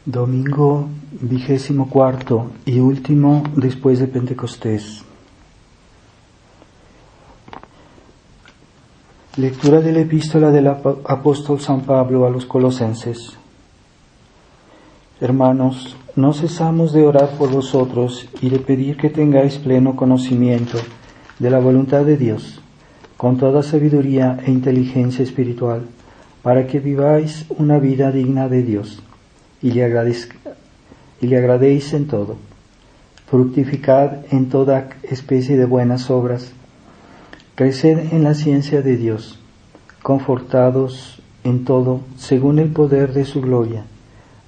Domingo 24 y último después de Pentecostés. Lectura de la epístola del apóstol San Pablo a los Colosenses. Hermanos, no cesamos de orar por vosotros y de pedir que tengáis pleno conocimiento de la voluntad de Dios, con toda sabiduría e inteligencia espiritual, para que viváis una vida digna de Dios y le agradéis en todo. Fructificad en toda especie de buenas obras, creced en la ciencia de Dios, confortados en todo según el poder de su gloria,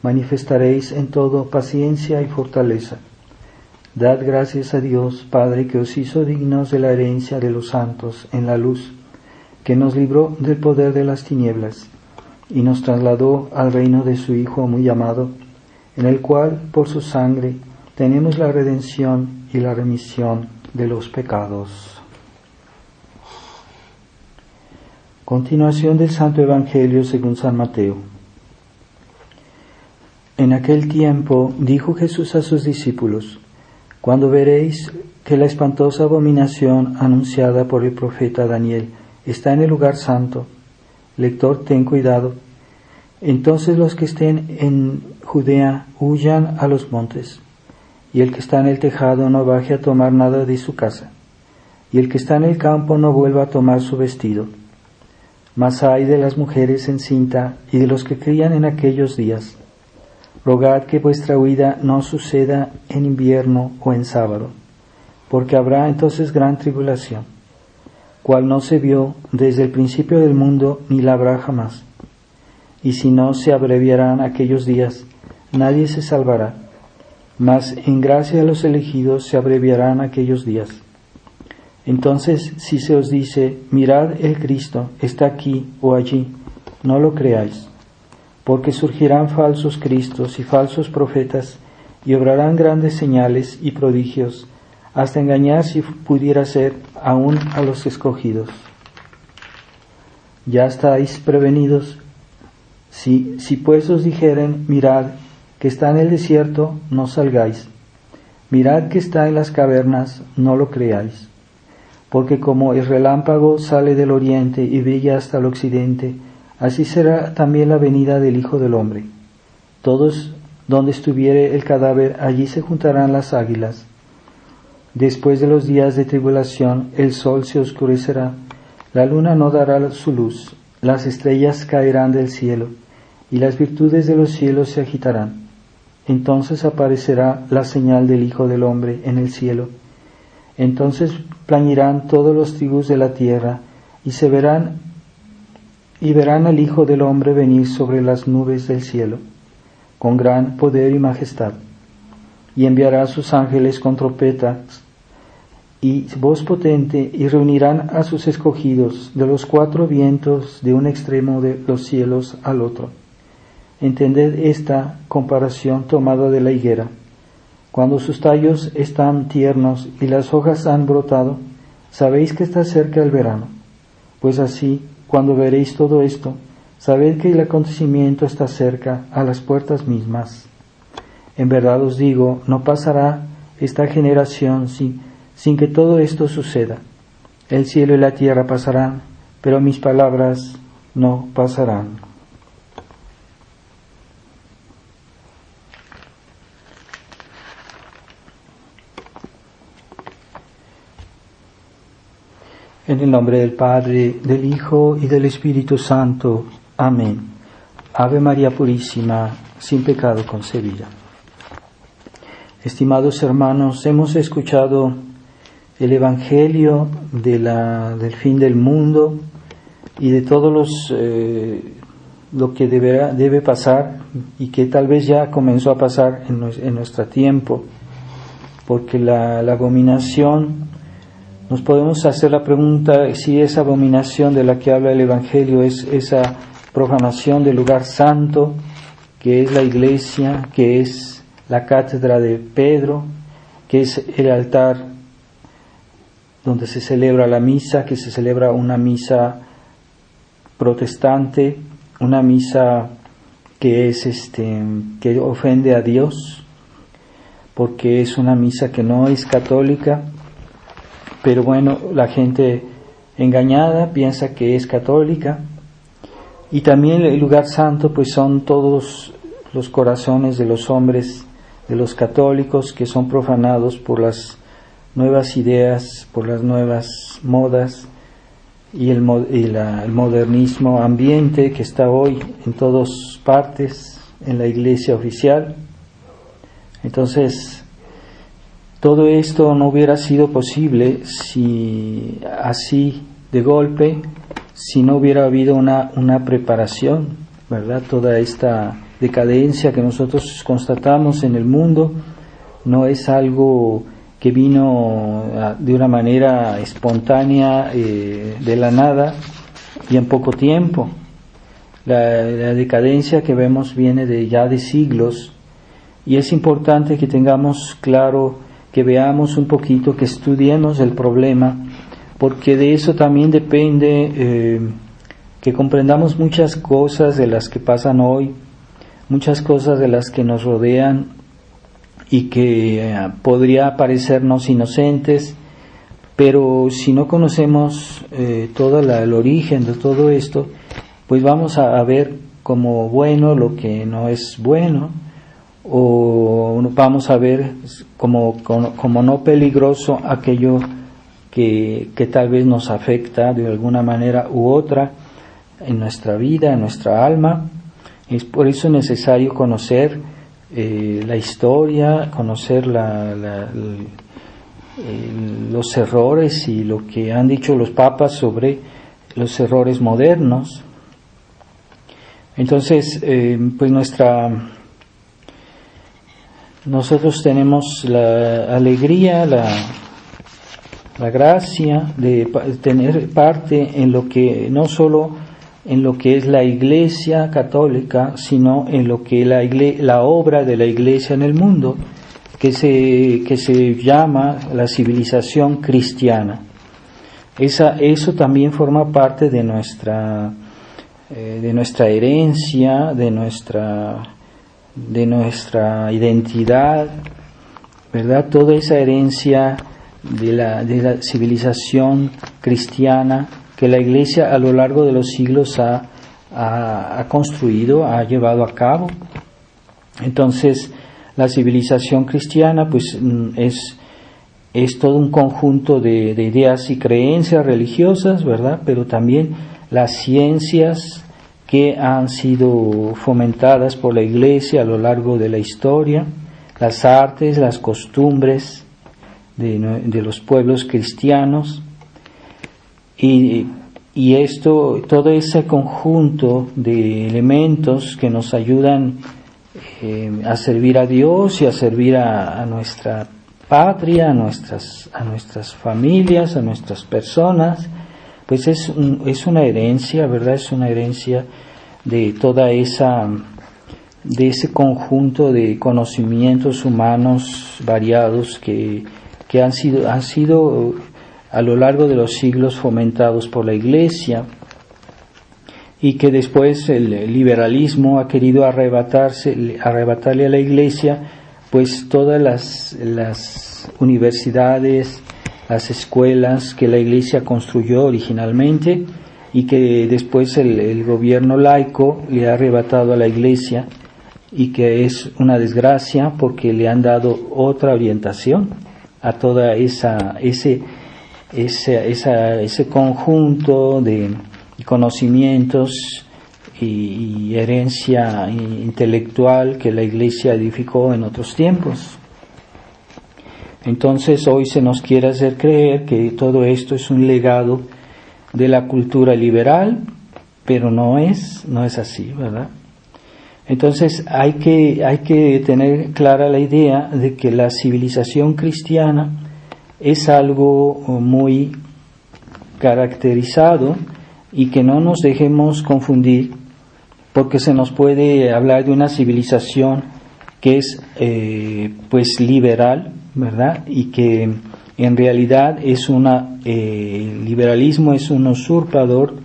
manifestaréis en todo paciencia y fortaleza. Dad gracias a Dios, Padre, que os hizo dignos de la herencia de los santos en la luz, que nos libró del poder de las tinieblas y nos trasladó al reino de su Hijo muy amado, en el cual, por su sangre, tenemos la redención y la remisión de los pecados. Continuación del Santo Evangelio según San Mateo. En aquel tiempo dijo Jesús a sus discípulos: Cuando veréis que la espantosa abominación anunciada por el profeta Daniel está en el lugar santo, lector, ten cuidado. Entonces los que estén en Judea huyan a los montes, y el que está en el tejado no baje a tomar nada de su casa, y el que está en el campo no vuelva a tomar su vestido. Mas ay de las mujeres encinta y de los que crían en aquellos días. Rogad que vuestra huida no suceda en invierno o en sábado, porque habrá entonces gran tribulación, cual no se vio desde el principio del mundo ni la habrá jamás. Y si no se abreviarán aquellos días, nadie se salvará, mas en gracia a los elegidos se abreviarán aquellos días. Entonces, si se os dice, mirad, el Cristo está aquí o allí, no lo creáis, porque surgirán falsos cristos y falsos profetas, y obrarán grandes señales y prodigios, hasta engañar, si pudiera ser, aún a los escogidos. Ya estáis prevenidos. Si pues os dijeren, mirad, que está en el desierto, no salgáis. Mirad que está en las cavernas, no lo creáis. Porque como el relámpago sale del oriente y brilla hasta el occidente, así será también la venida del Hijo del Hombre. Todos donde estuviere el cadáver, allí se juntarán las águilas. Después de los días de tribulación, el sol se oscurecerá, la luna no dará su luz, las estrellas caerán del cielo, y las virtudes de los cielos se agitarán. Entonces aparecerá la señal del Hijo del Hombre en el cielo. Entonces plañirán todos los tribus de la tierra, y verán al Hijo del Hombre venir sobre las nubes del cielo, con gran poder y majestad. Y enviará a sus ángeles con trompetas y voz potente, y reunirán a sus escogidos de los cuatro vientos, de un extremo de los cielos al otro. Entended esta comparación tomada de la higuera. Cuando sus tallos están tiernos y las hojas han brotado, sabéis que está cerca el verano. Pues así, cuando veréis todo esto, sabed que el acontecimiento está cerca, a las puertas mismas. En verdad os digo, no pasará esta generación sin que todo esto suceda. El cielo y la tierra pasarán, pero mis palabras no pasarán. En el nombre del Padre, del Hijo y del Espíritu Santo. Amén. Ave María Purísima, sin pecado concebida. Estimados hermanos, hemos escuchado el Evangelio del fin del mundo y de todos lo que debe pasar y que tal vez ya comenzó a pasar en nuestro tiempo, porque la abominación, nos podemos hacer la pregunta si esa abominación de la que habla el Evangelio es esa profanación del lugar santo, que es la iglesia, que es la cátedra de Pedro, que es el altar donde se celebra la misa, que se celebra una misa protestante, una misa que es que ofende a Dios, porque es una misa que no es católica, pero bueno, la gente engañada piensa que es católica. Y también el lugar santo pues son todos los corazones de los hombres, de los católicos, que son profanados por las nuevas ideas, por las nuevas modas y el modernismo ambiente que está hoy en todas partes en la iglesia oficial. Entonces, todo esto no hubiera sido posible si así de golpe, si no hubiera habido una preparación, ¿verdad? Toda esta decadencia que nosotros constatamos en el mundo no es algo que vino de una manera espontánea, de la nada y en poco tiempo. La decadencia que vemos viene ya de siglos, y es importante que tengamos claro, que veamos un poquito, que estudiemos el problema, porque de eso también depende que comprendamos muchas cosas de las que pasan hoy, muchas cosas de las que nos rodean y que podría parecernos inocentes, pero si no conocemos todo el origen de todo esto, pues vamos a ver como bueno lo que no es bueno, o vamos a ver como no peligroso aquello que tal vez nos afecta de alguna manera u otra en nuestra vida, en nuestra alma. Es por eso necesario conocer la historia, conocer los errores y lo que han dicho los papas sobre los errores modernos. Entonces, pues nosotros tenemos la alegría, la gracia de tener parte en lo que, no solo en lo que es la Iglesia católica, sino en lo que la obra de la Iglesia en el mundo, que se llama la civilización cristiana. Eso también forma parte de nuestra herencia, de nuestra identidad, ¿verdad? Toda esa herencia de la civilización cristiana que la Iglesia a lo largo de los siglos ha construido, ha llevado a cabo. Entonces, la civilización cristiana pues es todo un conjunto de ideas y creencias religiosas, ¿verdad? Pero también las ciencias que han sido fomentadas por la Iglesia a lo largo de la historia, las artes, las costumbres de los pueblos cristianos, y todo ese conjunto de elementos que nos ayudan a servir a Dios y a servir a nuestra patria, a nuestras familias, a nuestras personas, pues es una herencia, ¿verdad? Es una herencia de de ese conjunto de conocimientos humanos variados que han sido a lo largo de los siglos fomentados por la Iglesia, y que después el liberalismo ha querido arrebatarle a la Iglesia pues todas las universidades, las escuelas que la Iglesia construyó originalmente, y que después el gobierno laico le ha arrebatado a la Iglesia, y que es una desgracia porque le han dado otra orientación a toda ese conjunto de conocimientos y herencia intelectual que la Iglesia edificó en otros tiempos. Entonces hoy se nos quiere hacer creer que todo esto es un legado de la cultura liberal, pero no es así, ¿verdad? Entonces hay que tener clara la idea de que la civilización cristiana es algo muy caracterizado, y que no nos dejemos confundir, porque se nos puede hablar de una civilización que es pues liberal, ¿verdad? Y que en realidad el liberalismo es un usurpador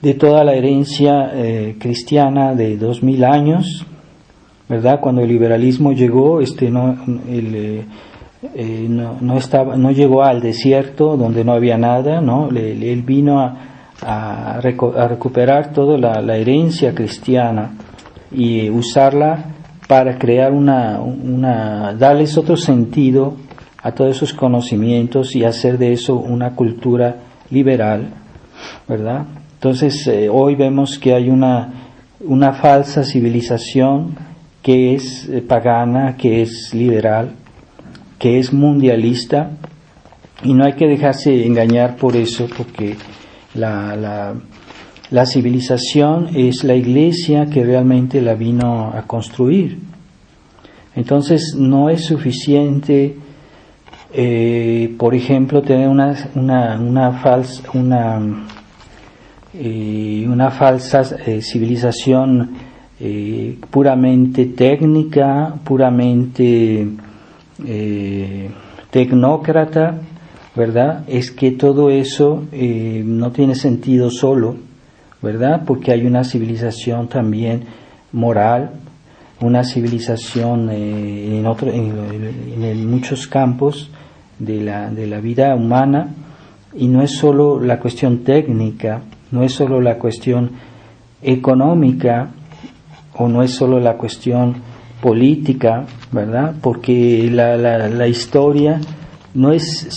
de toda la herencia cristiana de 2000 años, ¿verdad? Cuando el liberalismo llegó, no llegó al desierto donde no había nada, ¿no? Él vino a recuperar toda la herencia cristiana y usarla para crear darles otro sentido a todos esos conocimientos y hacer de eso una cultura liberal, ¿verdad? Entonces, hoy vemos que hay una falsa civilización que es pagana, que es liberal, que es mundialista, y no hay que dejarse engañar por eso, porque la civilización es la Iglesia que realmente la vino a construir. Entonces no es suficiente, por ejemplo, tener una falsa civilización puramente técnica, puramente tecnócrata, ¿verdad? Es que todo eso no tiene sentido solo, ¿verdad? Porque hay una civilización también moral, una civilización en muchos campos de la vida humana, y no es solo la cuestión técnica, no es solo la cuestión económica, o no es solo la cuestión política, ¿verdad? Porque la historia no es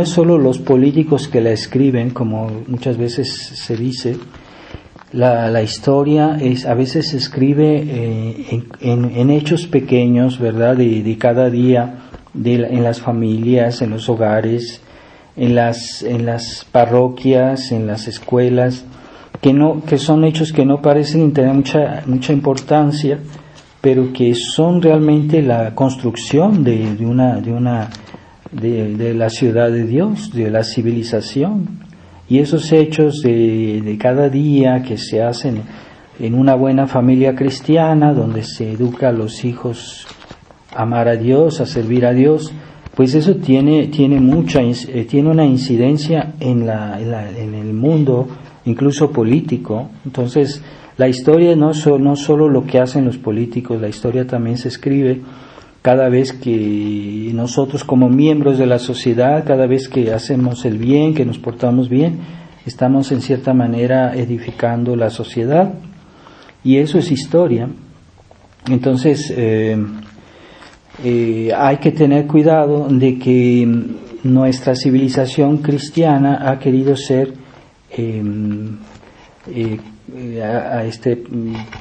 solo los políticos que la escriben, como muchas veces se dice. La historia a veces se escribe en hechos pequeños, ¿verdad? De cada día, en las familias, en los hogares, en las parroquias, en las escuelas, que son hechos que no parecen tener mucha importancia, pero que son realmente la construcción de la ciudad de Dios, de la civilización. Y esos hechos de cada día que se hacen en una buena familia cristiana, donde se educa a los hijos a amar a Dios, a servir a Dios, pues eso tiene una incidencia en el mundo, incluso político. Entonces, la historia no solo lo que hacen los políticos, la historia también se escribe cada vez que nosotros, como miembros de la sociedad, cada vez que hacemos el bien, que nos portamos bien, estamos en cierta manera edificando la sociedad, y eso es historia. Entonces, hay que tener cuidado de que nuestra civilización cristiana ha querido ser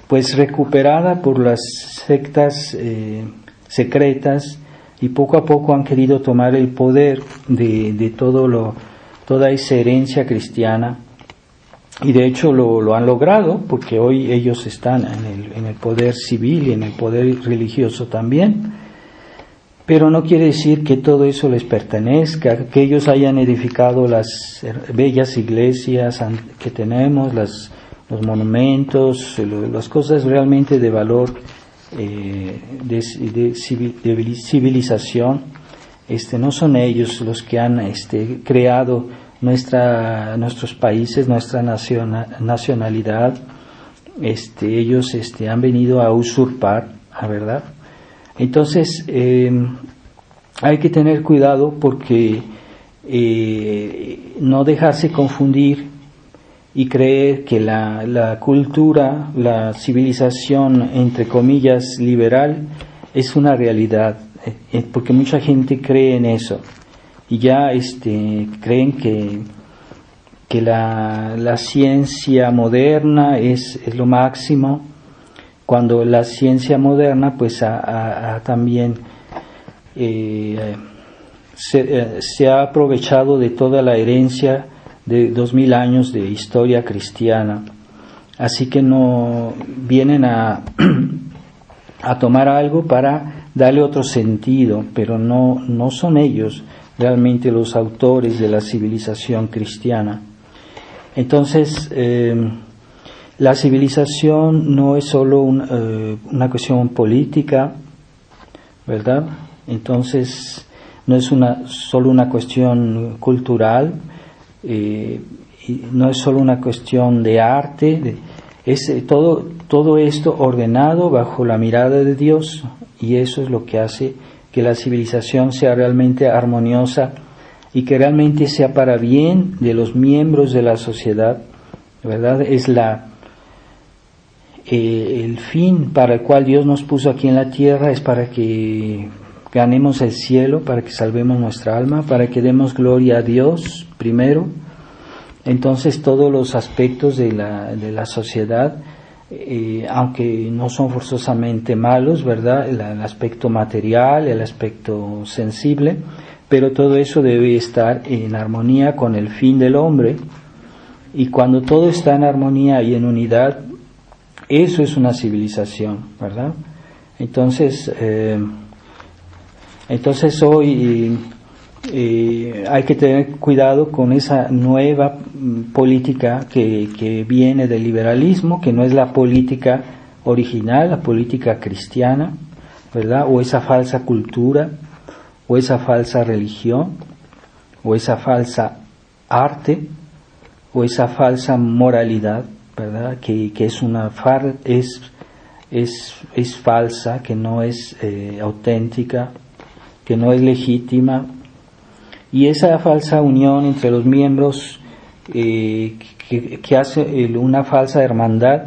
pues recuperada por las sectas secretas, y poco a poco han querido tomar el poder de toda esa herencia cristiana, y de hecho lo han logrado, porque hoy ellos están en el poder civil y en el poder religioso también. Pero no quiere decir que todo eso les pertenezca, que ellos hayan edificado las bellas iglesias que tenemos, los monumentos, las cosas realmente de valor de civilización. No son ellos los que han creado nuestros países, nuestra nacionalidad. Ellos han venido a usurpar, ¿verdad? Entonces, hay que tener cuidado, porque no dejarse confundir y creer que la cultura, la civilización, entre comillas, liberal, es una realidad, porque mucha gente cree en eso, y ya creen que la ciencia moderna es lo máximo, cuando la ciencia moderna pues también se ha aprovechado de toda la herencia de 2000 años de historia cristiana. Así que no vienen a tomar algo para darle otro sentido, pero no son ellos realmente los autores de la civilización cristiana. Entonces, la civilización no es solo una cuestión política, ¿verdad? Entonces, no es solo una cuestión cultural, no es solo una cuestión de arte, es todo esto ordenado bajo la mirada de Dios, y eso es lo que hace que la civilización sea realmente armoniosa y que realmente sea para bien de los miembros de la sociedad, ¿verdad? Es el fin para el cual Dios nos puso aquí en la tierra, es para que ganemos el cielo, para que salvemos nuestra alma, para que demos gloria a Dios primero. Entonces todos los aspectos de la sociedad, aunque no son forzosamente malos, ¿verdad? El aspecto material, el aspecto sensible, pero todo eso debe estar en armonía con el fin del hombre, y cuando todo está en armonía y en unidad, eso es una civilización, ¿verdad? Entonces hoy hay que tener cuidado con esa nueva política que viene del liberalismo, que no es la política original, la política cristiana, ¿verdad? O esa falsa cultura, o esa falsa religión, o esa falsa arte, o esa falsa moralidad, ¿verdad? Que es falsa, que no es auténtica, que no es legítima. Y esa falsa unión entre los miembros que hace una falsa hermandad,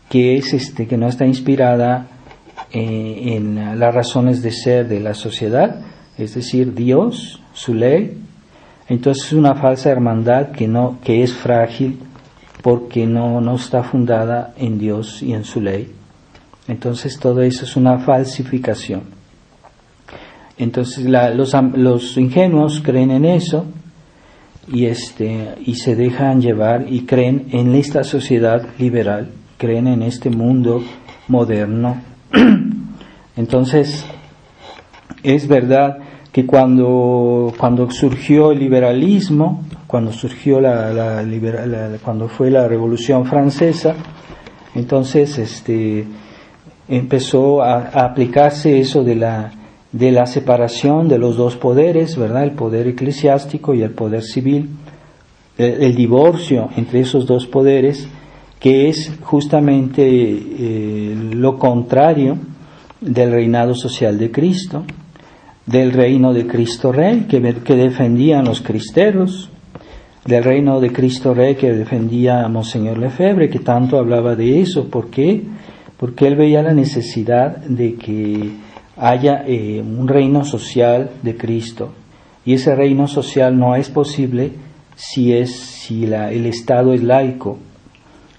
que no está inspirada en las razones de ser de la sociedad, es decir, Dios, su ley. Entonces es una falsa hermandad que es frágil, porque no está fundada en Dios y en su ley. Entonces todo eso es una falsificación. Entonces los ingenuos creen en eso y se dejan llevar y creen en esta sociedad liberal, creen en este mundo moderno. Entonces es verdad que cuando surgió el liberalismo, cuando surgió cuando fue la Revolución Francesa, entonces empezó a aplicarse eso de la separación de los dos poderes, ¿verdad? El poder eclesiástico y el poder civil, el divorcio entre esos dos poderes, que es justamente lo contrario del reinado social de Cristo, del reino de Cristo Rey que defendían los cristeros, del reino de Cristo Rey que defendía a Monseñor Lefebvre, que tanto hablaba de eso. ¿Por qué? Porque él veía la necesidad de que haya un reino social de Cristo, y ese reino social no es posible si el Estado es laico,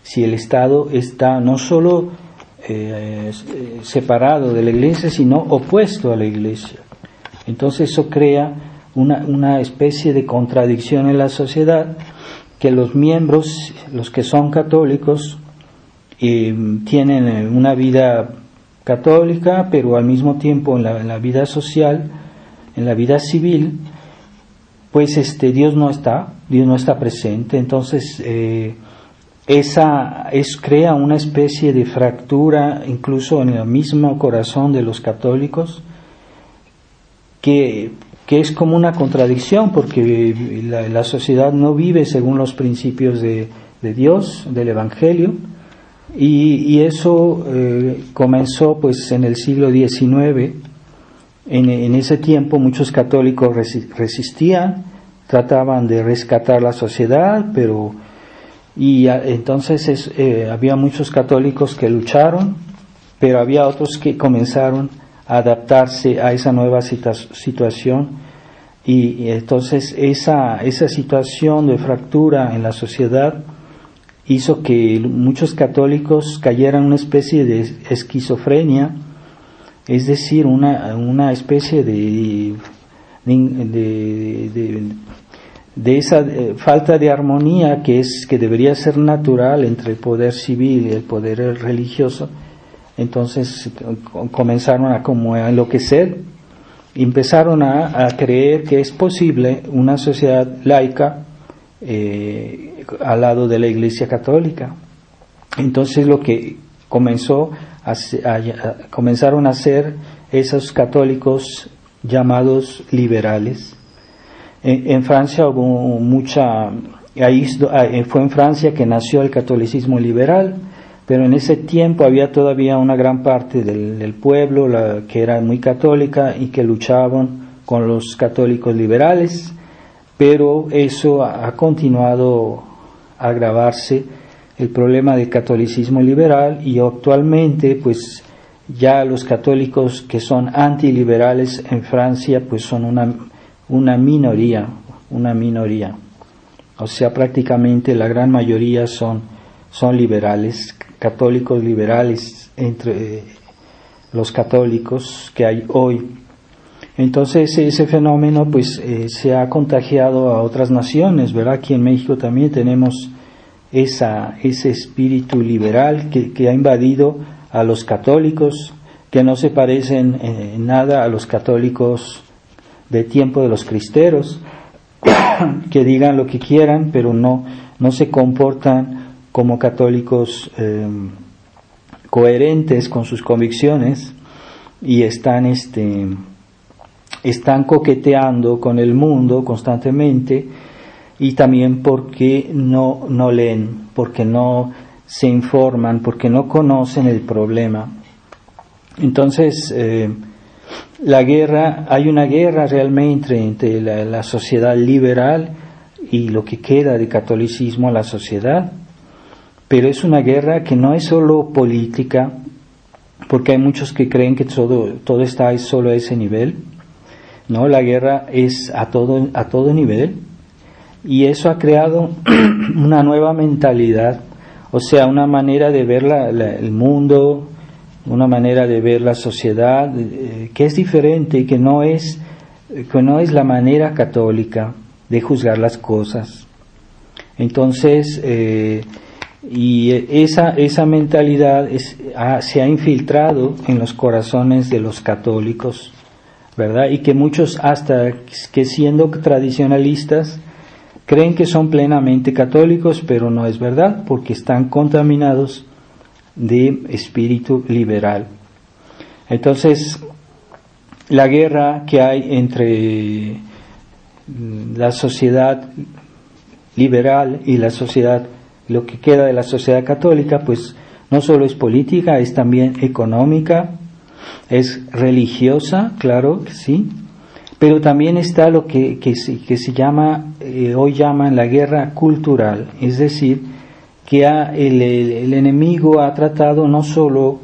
si el Estado está no solo separado de la Iglesia, sino opuesto a la Iglesia. Entonces eso crea una especie de contradicción en la sociedad, que los miembros, los que son católicos, tienen una vida católica, pero al mismo tiempo en la vida social, en la vida civil, pues Dios no está presente. Entonces crea una especie de fractura incluso en el mismo corazón de los católicos, que es como una contradicción, porque la sociedad no vive según los principios de Dios, del Evangelio, y eso comenzó pues en el siglo XIX. En ese tiempo muchos católicos resistían, trataban de rescatar la sociedad, entonces había muchos católicos que lucharon, pero había otros que comenzaron a adaptarse a esa nueva situación, y entonces esa situación de fractura en la sociedad hizo que muchos católicos cayeran en una especie de esquizofrenia, es decir, una especie de esa falta de armonía que debería ser natural entre el poder civil y el poder religioso. Entonces comenzaron a enloquecer, empezaron a creer que es posible una sociedad laica al lado de la Iglesia Católica. Entonces lo que comenzaron a hacer esos católicos llamados liberales. En Francia hubo mucha Fue en Francia que nació el catolicismo liberal, pero en ese tiempo había todavía una gran parte del pueblo que era muy católica y que luchaban con los católicos liberales, pero eso ha continuado a agravarse, el problema del catolicismo liberal, y actualmente pues ya los católicos que son antiliberales en Francia pues son una minoría. O sea, prácticamente la gran mayoría son liberales, católicos liberales entre los católicos que hay hoy. Entonces ese fenómeno pues se ha contagiado a otras naciones, ¿verdad? Aquí en México también tenemos ese espíritu liberal que ha invadido a los católicos, que no se parecen en nada a los católicos de tiempo de los cristeros, que digan lo que quieran, pero no se comportan como católicos coherentes con sus convicciones, y están coqueteando con el mundo constantemente, y también porque no leen, porque no se informan, porque no conocen el problema. Entonces hay una guerra realmente entre la sociedad liberal y lo que queda de catolicismo a la sociedad, pero es una guerra que no es solo política, porque hay muchos que creen que todo está solo a ese nivel. No, la guerra es a todo nivel, y eso ha creado una nueva mentalidad, o sea, una manera de ver el mundo, una manera de ver la sociedad que es diferente y que no es la manera católica de juzgar las cosas. Entonces, y esa mentalidad se ha infiltrado en los corazones de los católicos, ¿verdad? Y que muchos, hasta que siendo tradicionalistas, creen que son plenamente católicos, pero no es verdad, porque están contaminados de espíritu liberal. Entonces, la guerra que hay entre la sociedad liberal y lo que queda de la sociedad católica, pues no solo es política, es también económica, es religiosa, claro que sí, pero también está lo que se llama, hoy llaman la guerra cultural, es decir, que el enemigo ha tratado no solo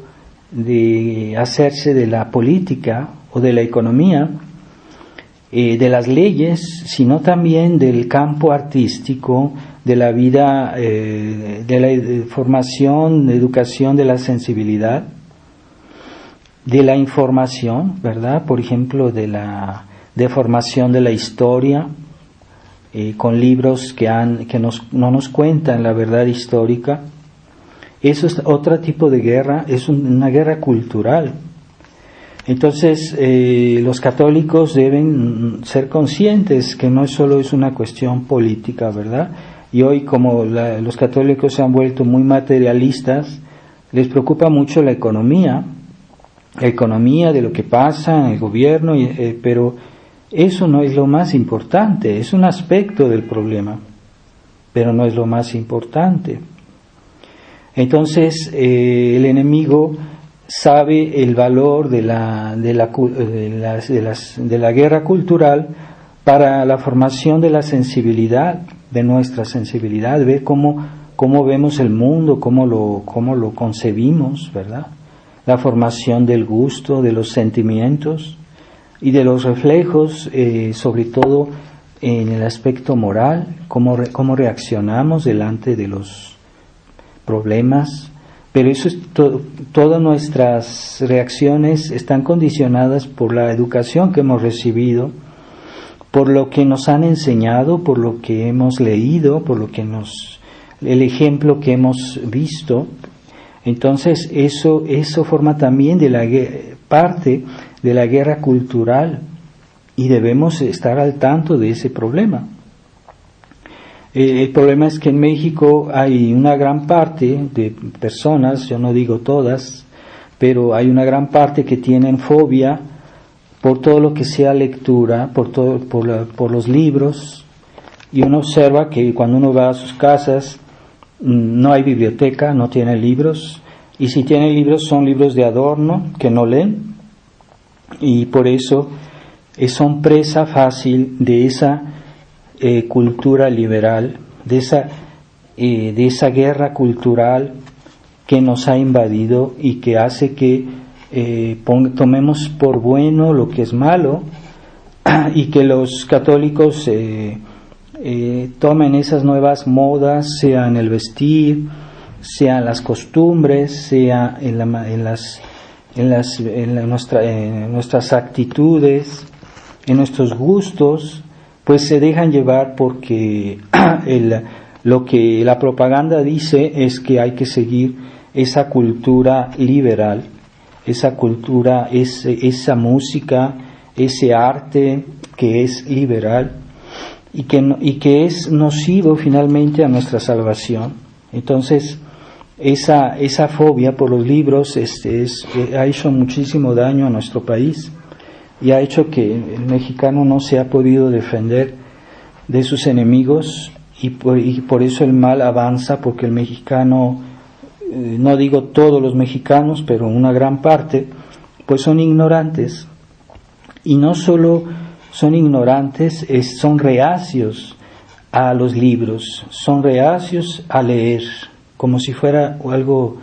de hacerse de la política o de la economía, de las leyes, sino también del campo artístico, de la vida, de la formación, de educación de la sensibilidad, de la información, ¿verdad? Por ejemplo, de la deformación de la historia, con libros que no nos cuentan la verdad histórica. Eso es otro tipo de guerra, es una guerra cultural. Entonces, los católicos deben ser conscientes que no solo es una cuestión política, ¿verdad? Y hoy, como los católicos se han vuelto muy materialistas, les preocupa mucho la economía de lo que pasa en el gobierno, pero eso no es lo más importante, es un aspecto del problema, pero no es lo más importante. Entonces, el enemigo sabe el valor de la guerra cultural para la formación de la sensibilidad, de nuestra sensibilidad, ve cómo vemos el mundo, cómo lo concebimos, ¿verdad? La formación del gusto, de los sentimientos y de los reflejos, sobre todo en el aspecto moral, cómo reaccionamos delante de los problemas. Pero eso es todas nuestras reacciones están condicionadas por la educación que hemos recibido, por lo que nos han enseñado, por lo que hemos leído, el ejemplo que hemos visto. Entonces eso forma también parte de la guerra cultural, y debemos estar al tanto de ese problema. El problema es que en México hay una gran parte de personas, yo no digo todas, pero hay una gran parte que tienen fobia por todo lo que sea lectura, por los libros, y uno observa que cuando uno va a sus casas no hay biblioteca, no tiene libros, y si tienen libros son libros de adorno que no leen, y por eso son presa fácil de esa cultura liberal, de esa guerra cultural que nos ha invadido y que hace que tomemos por bueno lo que es malo, y que los católicos tomen esas nuevas modas, sea en el vestir, sea en las costumbres, sea en nuestras actitudes, en nuestros gustos, pues se dejan llevar porque lo que la propaganda dice es que hay que seguir esa cultura liberal, esa cultura, esa música, ese arte que es liberal y que es nocivo finalmente a nuestra salvación. Entonces, esa fobia por los libros ha hecho muchísimo daño a nuestro país y ha hecho que el mexicano no se ha podido defender de sus enemigos y por eso el mal avanza, porque el mexicano, no digo todos los mexicanos, pero una gran parte, pues son ignorantes. Y no solo son ignorantes, son reacios a los libros, son reacios a leer, como si fuera algo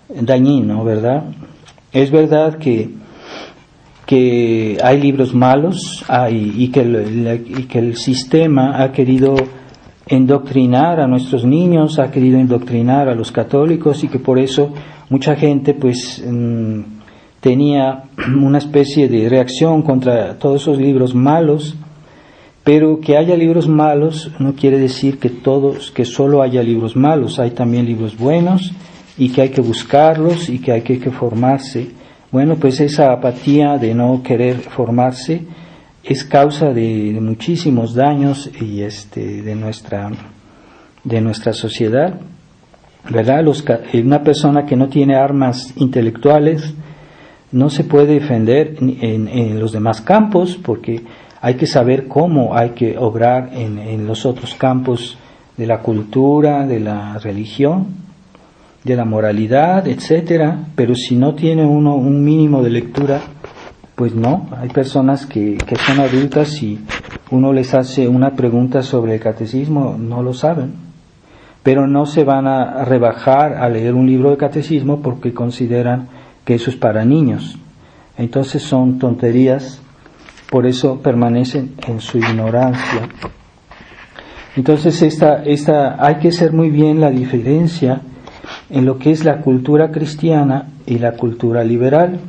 dañino, ¿verdad? Es verdad que hay libros malos, y que el sistema ha querido endoctrinar a nuestros niños, ha querido endoctrinar a los católicos, y que por eso mucha gente pues tenía una especie de reacción contra todos esos libros malos. Pero que haya libros malos no quiere decir que solo haya libros malos. Hay también libros buenos y que hay que buscarlos y que hay que formarse. Bueno, pues esa apatía de no querer formarse es causa de muchísimos daños y de nuestra sociedad, ¿verdad? Una persona que no tiene armas intelectuales no se puede defender en los demás campos, porque hay que saber cómo hay que obrar en los otros campos de la cultura, de la religión, de la moralidad, etcétera. Pero si no tiene uno un mínimo de lectura, pues no. Hay personas que son adultas y uno les hace una pregunta sobre el catecismo, no lo saben, pero no se van a rebajar a leer un libro de catecismo porque consideran que eso es para niños. Entonces son tonterías. Por eso permanecen en su ignorancia. Entonces hay que hacer muy bien la diferencia en lo que es la cultura cristiana y la cultura liberal.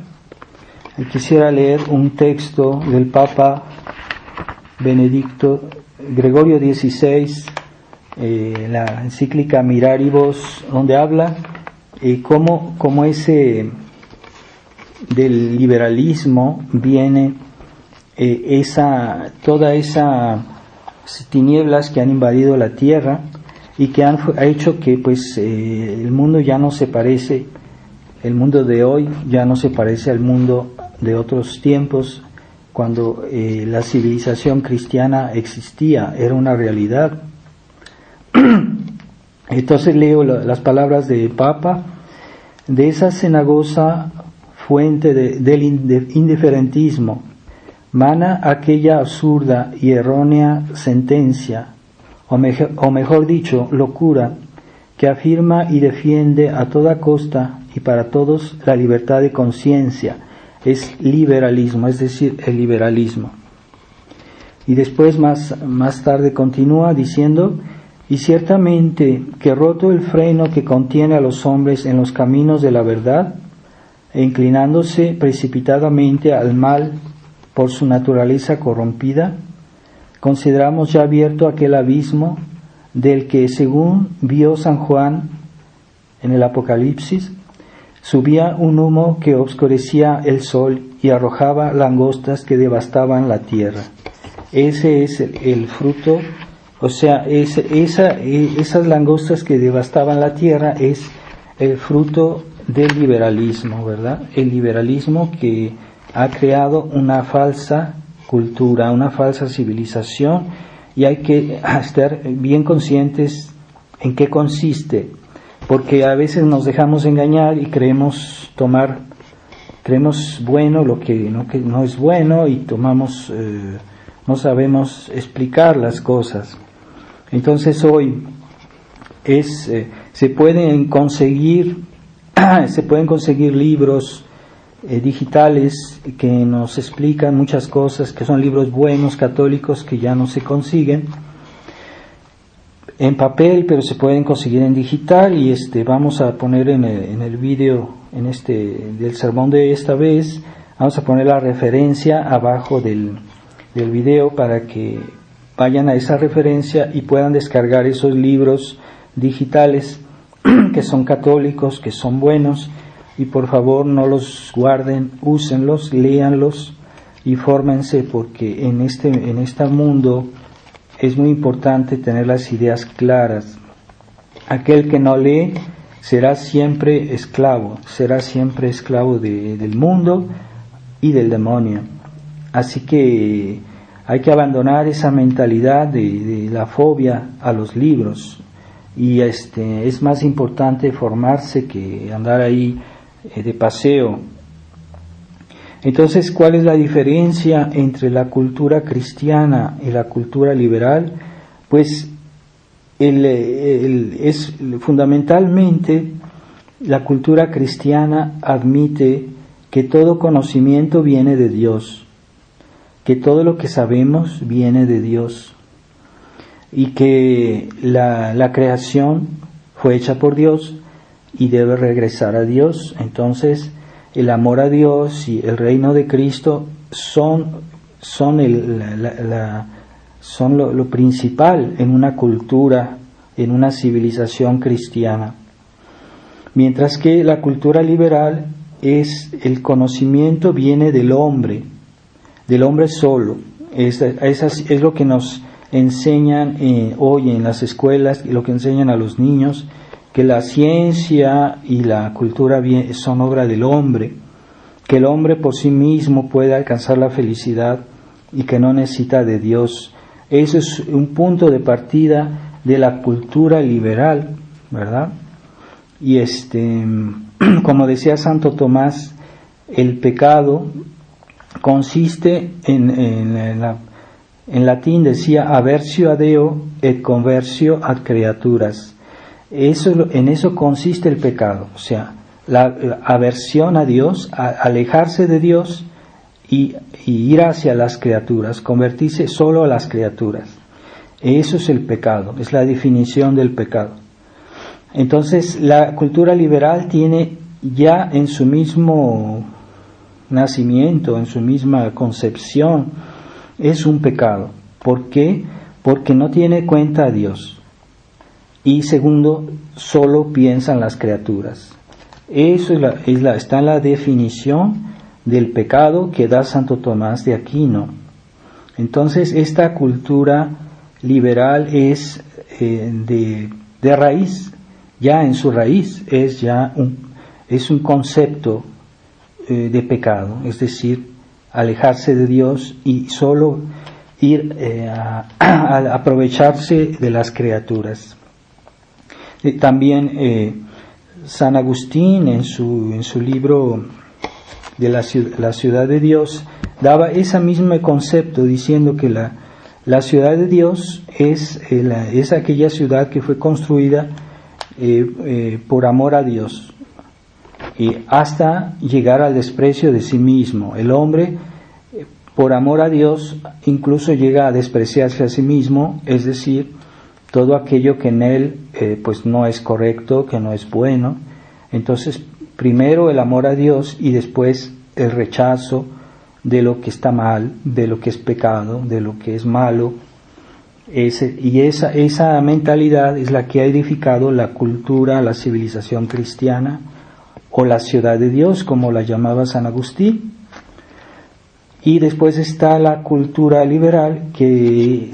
Y quisiera leer un texto del Papa Gregorio XVI, la encíclica Miraribus, donde habla cómo ese del liberalismo viene toda esa tinieblas que han invadido la tierra y que ha hecho que pues el mundo ya no se parece, el mundo de hoy ya no se parece al mundo de otros tiempos, cuando la civilización cristiana existía, era una realidad. Entonces leo las palabras del Papa: de esa cenagosa fuente del indiferentismo mana aquella absurda y errónea sentencia, o mejor dicho, locura, que afirma y defiende a toda costa y para todos la libertad de conciencia. Es liberalismo, es decir, el liberalismo. Y después más tarde continúa diciendo: y ciertamente que roto el freno que contiene a los hombres en los caminos de la verdad, e inclinándose precipitadamente al mal por su naturaleza corrompida, consideramos ya abierto aquel abismo del que, según vio San Juan en el Apocalipsis, subía un humo que obscurecía el sol y arrojaba langostas que devastaban la tierra. Ese es el fruto, o sea, esas langostas que devastaban la tierra es el fruto del liberalismo, ¿verdad? El liberalismo que ha creado una falsa cultura, una falsa civilización, y hay que estar bien conscientes en qué consiste, porque a veces nos dejamos engañar y creemos bueno lo que no es bueno, y no sabemos explicar las cosas. Entonces hoy se pueden conseguir libros digitales que nos explican muchas cosas, que son libros buenos, católicos, que ya no se consiguen en papel, pero se pueden conseguir en digital, y vamos a poner en el vídeo, del sermón de esta vez, vamos a poner la referencia abajo del video para que vayan a esa referencia y puedan descargar esos libros digitales que son católicos, que son buenos, y por favor no los guarden, úsenlos, léanlos y fórmense, porque en este mundo es muy importante tener las ideas claras. Aquel que no lee será siempre esclavo del mundo y del demonio. Así que hay que abandonar esa mentalidad de la fobia a los libros, y es más importante formarse que andar ahí de paseo. Entonces, ¿cuál es la diferencia entre la cultura cristiana y la cultura liberal? Pues fundamentalmente la cultura cristiana admite que todo conocimiento viene de Dios, que todo lo que sabemos viene de Dios, y que la creación fue hecha por Dios y debe regresar a Dios. Entonces, el amor a Dios y el reino de Cristo son lo principal en una cultura, en una civilización cristiana. Mientras que la cultura liberal el conocimiento viene del hombre solo. Es lo que nos enseñan hoy en las escuelas, y lo que enseñan a los niños, que la ciencia y la cultura son obra del hombre, que el hombre por sí mismo puede alcanzar la felicidad y que no necesita de Dios. Eso es un punto de partida de la cultura liberal, ¿verdad? Y como decía Santo Tomás, el pecado consiste en latín decía aversio a Deo et conversio ad creaturas. En eso consiste el pecado, o sea, la aversión a Dios, alejarse de Dios y ir hacia las criaturas, convertirse solo a las criaturas. Eso es el pecado, es la definición del pecado. Entonces, la cultura liberal tiene ya en su mismo nacimiento, en su misma concepción, es un pecado. ¿Por qué? Porque no tiene cuenta a Dios. Y segundo, solo piensan las criaturas. Eso está en la definición del pecado que da Santo Tomás de Aquino. Entonces, esta cultura liberal es de raíz, ya en su raíz es un concepto de pecado, es decir, alejarse de Dios y solo ir a aprovecharse de las criaturas. También San Agustín en su libro de la ciudad de Dios daba ese mismo concepto, diciendo que la ciudad de Dios es aquella ciudad que fue construida por amor a Dios, hasta llegar al desprecio de sí mismo. El hombre, por amor a Dios, incluso llega a despreciarse a sí mismo, es decir, todo aquello que en él pues no es correcto, que no es bueno. Entonces, primero el amor a Dios y después el rechazo de lo que está mal, de lo que es pecado, de lo que es malo. Esa mentalidad es la que ha edificado la cultura, la civilización cristiana, o la ciudad de Dios, como la llamaba San Agustín. Y después está la cultura liberal, que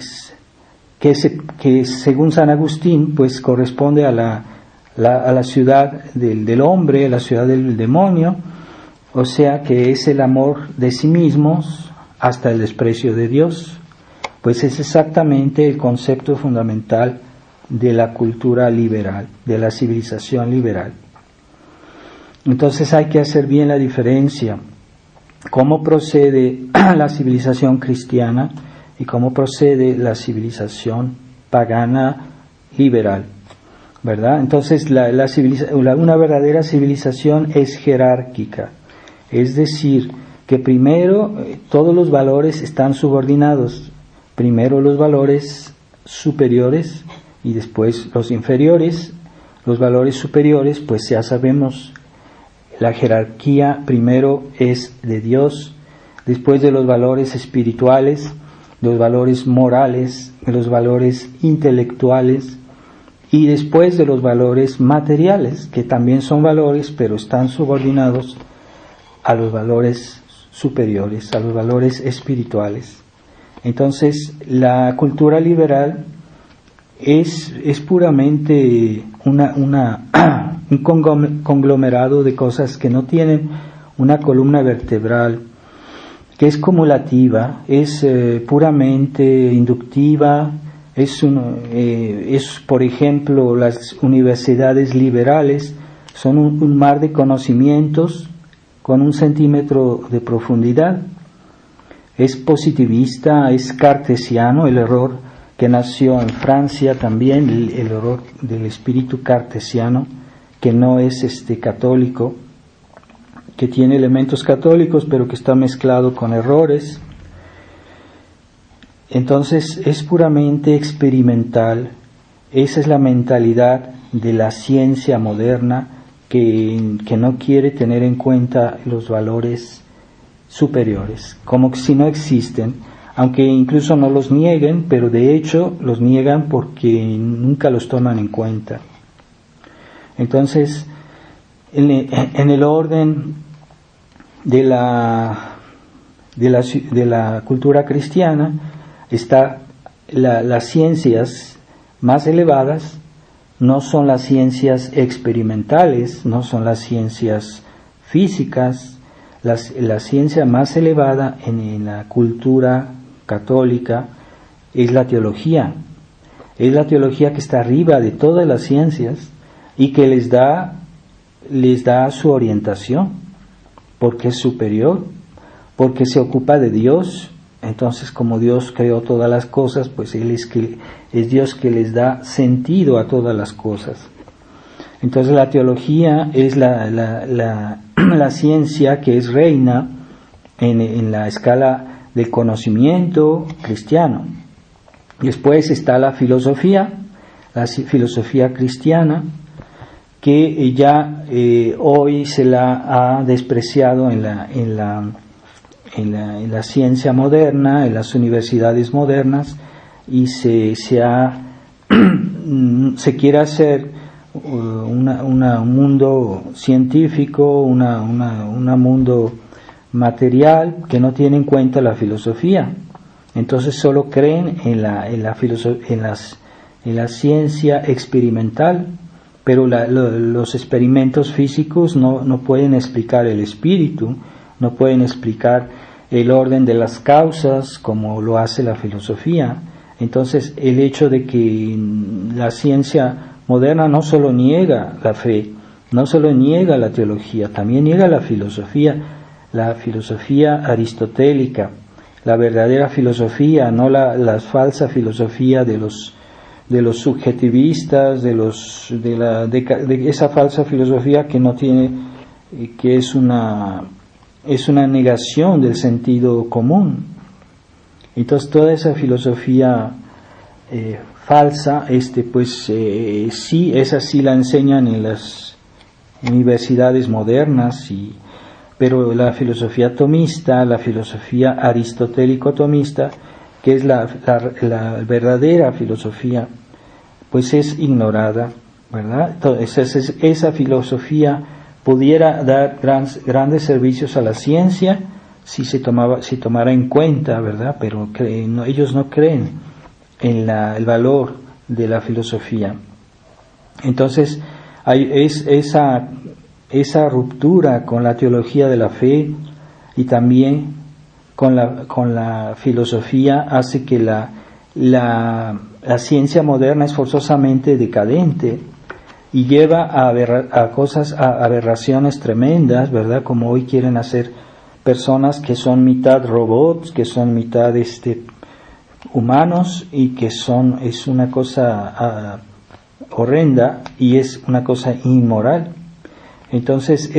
según San Agustín pues corresponde a la ciudad del hombre, a la ciudad del demonio, o sea que es el amor de sí mismos hasta el desprecio de Dios. pues es exactamente el concepto fundamental de la cultura liberal, de la civilización liberal. Entonces hay que hacer bien la diferencia, cómo procede la civilización cristiana y cómo procede la civilización pagana liberal, ¿verdad? Entonces una verdadera civilización es jerárquica, es decir, que primero todos los valores están subordinados, primero los valores superiores y después los inferiores. Los valores superiores, pues ya sabemos, la jerarquía primero es de Dios, después de los valores espirituales, los valores morales, los valores intelectuales y después de los valores materiales, que también son valores, pero están subordinados a los valores superiores, a los valores espirituales. Entonces, la cultura liberal es puramente un conglomerado de cosas que no tienen una columna vertebral, que es cumulativa, es puramente inductiva, es por ejemplo, las universidades liberales son un mar de conocimientos con 1 centímetro de profundidad. Es positivista, es cartesiano, el error que nació en Francia también, el error del espíritu cartesiano, que no es católico, que tiene elementos católicos pero que está mezclado con errores. Entonces es puramente experimental. Esa es la mentalidad de la ciencia moderna, que no quiere tener en cuenta los valores superiores, como si no existen, aunque incluso no los nieguen, pero de hecho los niegan porque nunca los toman en cuenta. Entonces, en el orden de la cultura cristiana está las ciencias más elevadas. No son las ciencias experimentales, no son las ciencias físicas. La ciencia más elevada en la cultura católica es la teología. Es la teología que está arriba de todas las ciencias y que les da su orientación, porque es superior, porque se ocupa de Dios. Entonces, como Dios creó todas las cosas, pues Él es Dios que les da sentido a todas las cosas. Entonces, la teología es la ciencia que es reina en la escala del conocimiento cristiano. Después está la filosofía cristiana, que ya hoy se la ha despreciado en la ciencia moderna, en las universidades modernas, y se quiere hacer un mundo científico, un mundo material que no tiene en cuenta la filosofía. Entonces solo creen en la ciencia experimental, pero los experimentos físicos no pueden explicar el espíritu, no pueden explicar el orden de las causas como lo hace la filosofía. Entonces, el hecho de que la ciencia moderna no solo niega la fe, no solo niega la teología, también niega la filosofía aristotélica, la verdadera filosofía, no la falsa filosofía de los subjetivistas, de esa falsa filosofía que no tiene, que es una negación del sentido común. Entonces toda esa filosofía falsa, sí, esa sí la enseñan en las universidades modernas, pero la filosofía tomista, la filosofía aristotélico-tomista, que es la verdadera filosofía, pues es ignorada, ¿verdad? Entonces esa filosofía pudiera dar grandes servicios a la ciencia si tomara en cuenta, ¿verdad? Pero ellos no creen en el valor de la filosofía. Entonces es esa ruptura con la teología de la fe y también con la filosofía hace que la ciencia moderna es forzosamente decadente y lleva a cosas, a aberraciones tremendas, ¿verdad? Como hoy quieren hacer personas que son mitad robots, que son mitad humanos y que es una cosa horrenda y es una cosa inmoral. Entonces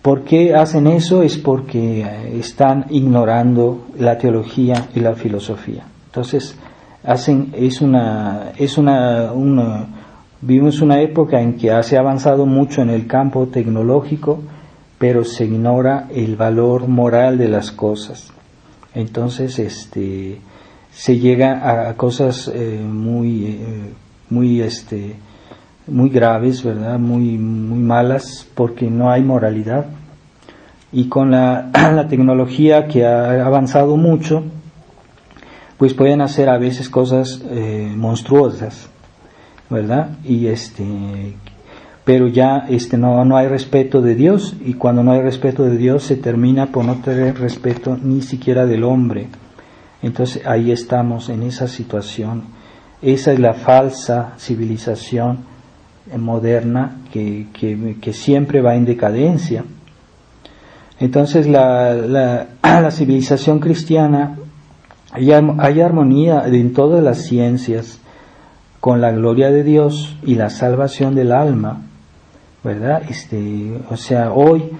¿por qué hacen eso? Es porque están ignorando la teología y la filosofía. Entonces vivimos una época en que se ha avanzado mucho en el campo tecnológico, pero se ignora el valor moral de las cosas. Entonces se llega a cosas muy graves, ¿verdad? Muy malas, porque no hay moralidad. Y con la tecnología que ha avanzado mucho, pues pueden hacer a veces cosas monstruosas, ¿verdad? Y pero ya no hay respeto de Dios, y cuando no hay respeto de Dios se termina por no tener respeto ni siquiera del hombre. Entonces ahí estamos en esa situación. Esa es la falsa civilización moderna que siempre va en decadencia. Entonces la civilización cristiana, hay armonía en todas las ciencias con la gloria de Dios y la salvación del alma, ¿verdad? Hoy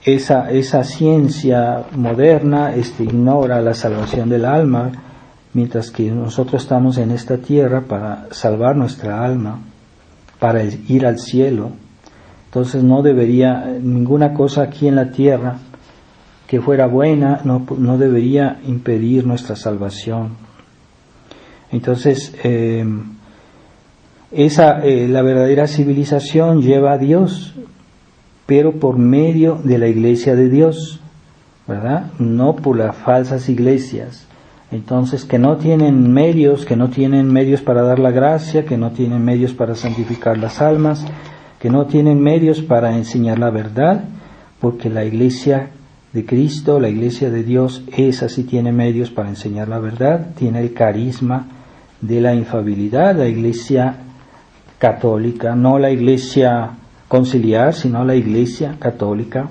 esa ciencia moderna ignora la salvación del alma, mientras que nosotros estamos en esta tierra para salvar nuestra alma, para ir al cielo. Entonces no debería ninguna cosa aquí en la tierra que fuera buena no debería impedir nuestra salvación. Entonces la verdadera civilización lleva a Dios, pero por medio de la iglesia de Dios, ¿verdad? No por las falsas iglesias. Entonces, que no tienen medios para dar la gracia, que no tienen medios para santificar las almas, que no tienen medios para enseñar la verdad, porque la iglesia de Cristo, la iglesia de Dios, esa sí tiene medios para enseñar la verdad, tiene el carisma de la infalibilidad, la iglesia católica, no la iglesia conciliar, sino la iglesia católica.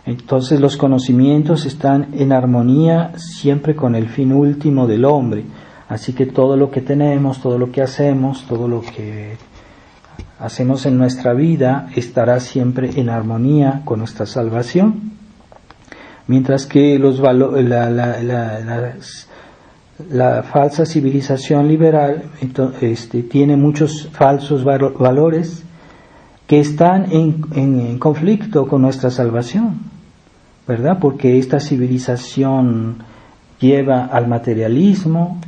Entonces los conocimientos están en armonía siempre con el fin último del hombre, así que todo lo que tenemos, todo lo que hacemos, todo lo que hacemos en nuestra vida estará siempre en armonía con nuestra salvación, mientras que la falsa civilización liberal tiene muchos falsos valores que están en conflicto con nuestra salvación, ¿verdad? Porque esta civilización lleva al materialismo,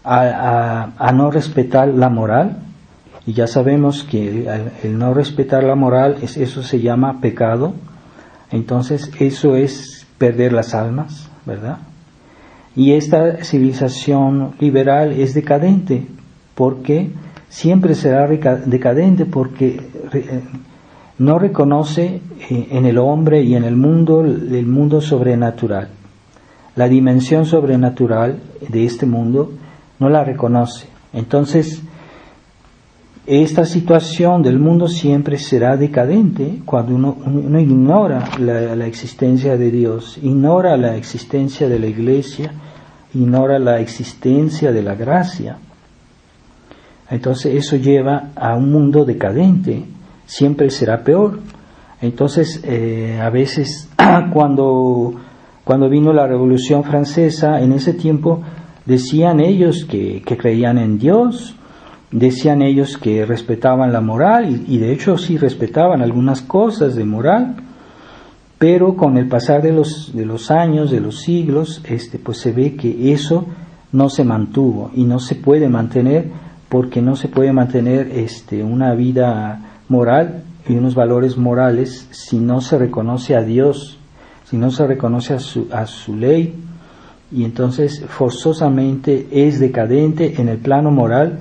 a no respetar la moral, y ya sabemos que el no respetar la moral, eso se llama pecado. Entonces eso es perder las almas, ¿verdad? Y esta civilización liberal es decadente, porque siempre será decadente, porque no reconoce en el hombre y en el mundo sobrenatural. La dimensión sobrenatural de este mundo no la reconoce. Entonces, esta situación del mundo siempre será decadente cuando uno ignora la existencia de Dios, ignora la existencia de la iglesia, ignora la existencia de la gracia. Entonces eso lleva a un mundo decadente, siempre será peor. Entonces a veces cuando vino la Revolución Francesa, en ese tiempo decían ellos que creían en Dios, decían ellos que respetaban la moral, y de hecho sí respetaban algunas cosas de moral, pero con el pasar de los años, de los siglos, pues se ve que eso no se mantuvo y no se puede mantener, porque no se puede mantener una vida moral y unos valores morales si no se reconoce a Dios, si no se reconoce a su ley, y entonces forzosamente es decadente en el plano moral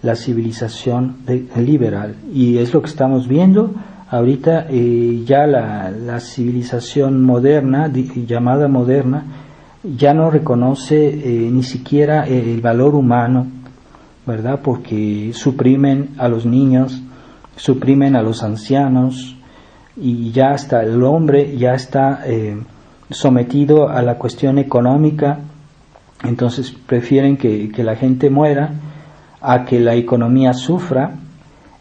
la civilización liberal, y es lo que estamos viendo ahorita ya la civilización moderna, llamada moderna, ya no reconoce ni siquiera el valor humano, ¿verdad? Porque suprimen a los niños, suprimen a los ancianos, y ya hasta el hombre ya está sometido a la cuestión económica. Entonces prefieren que la gente muera a que la economía sufra.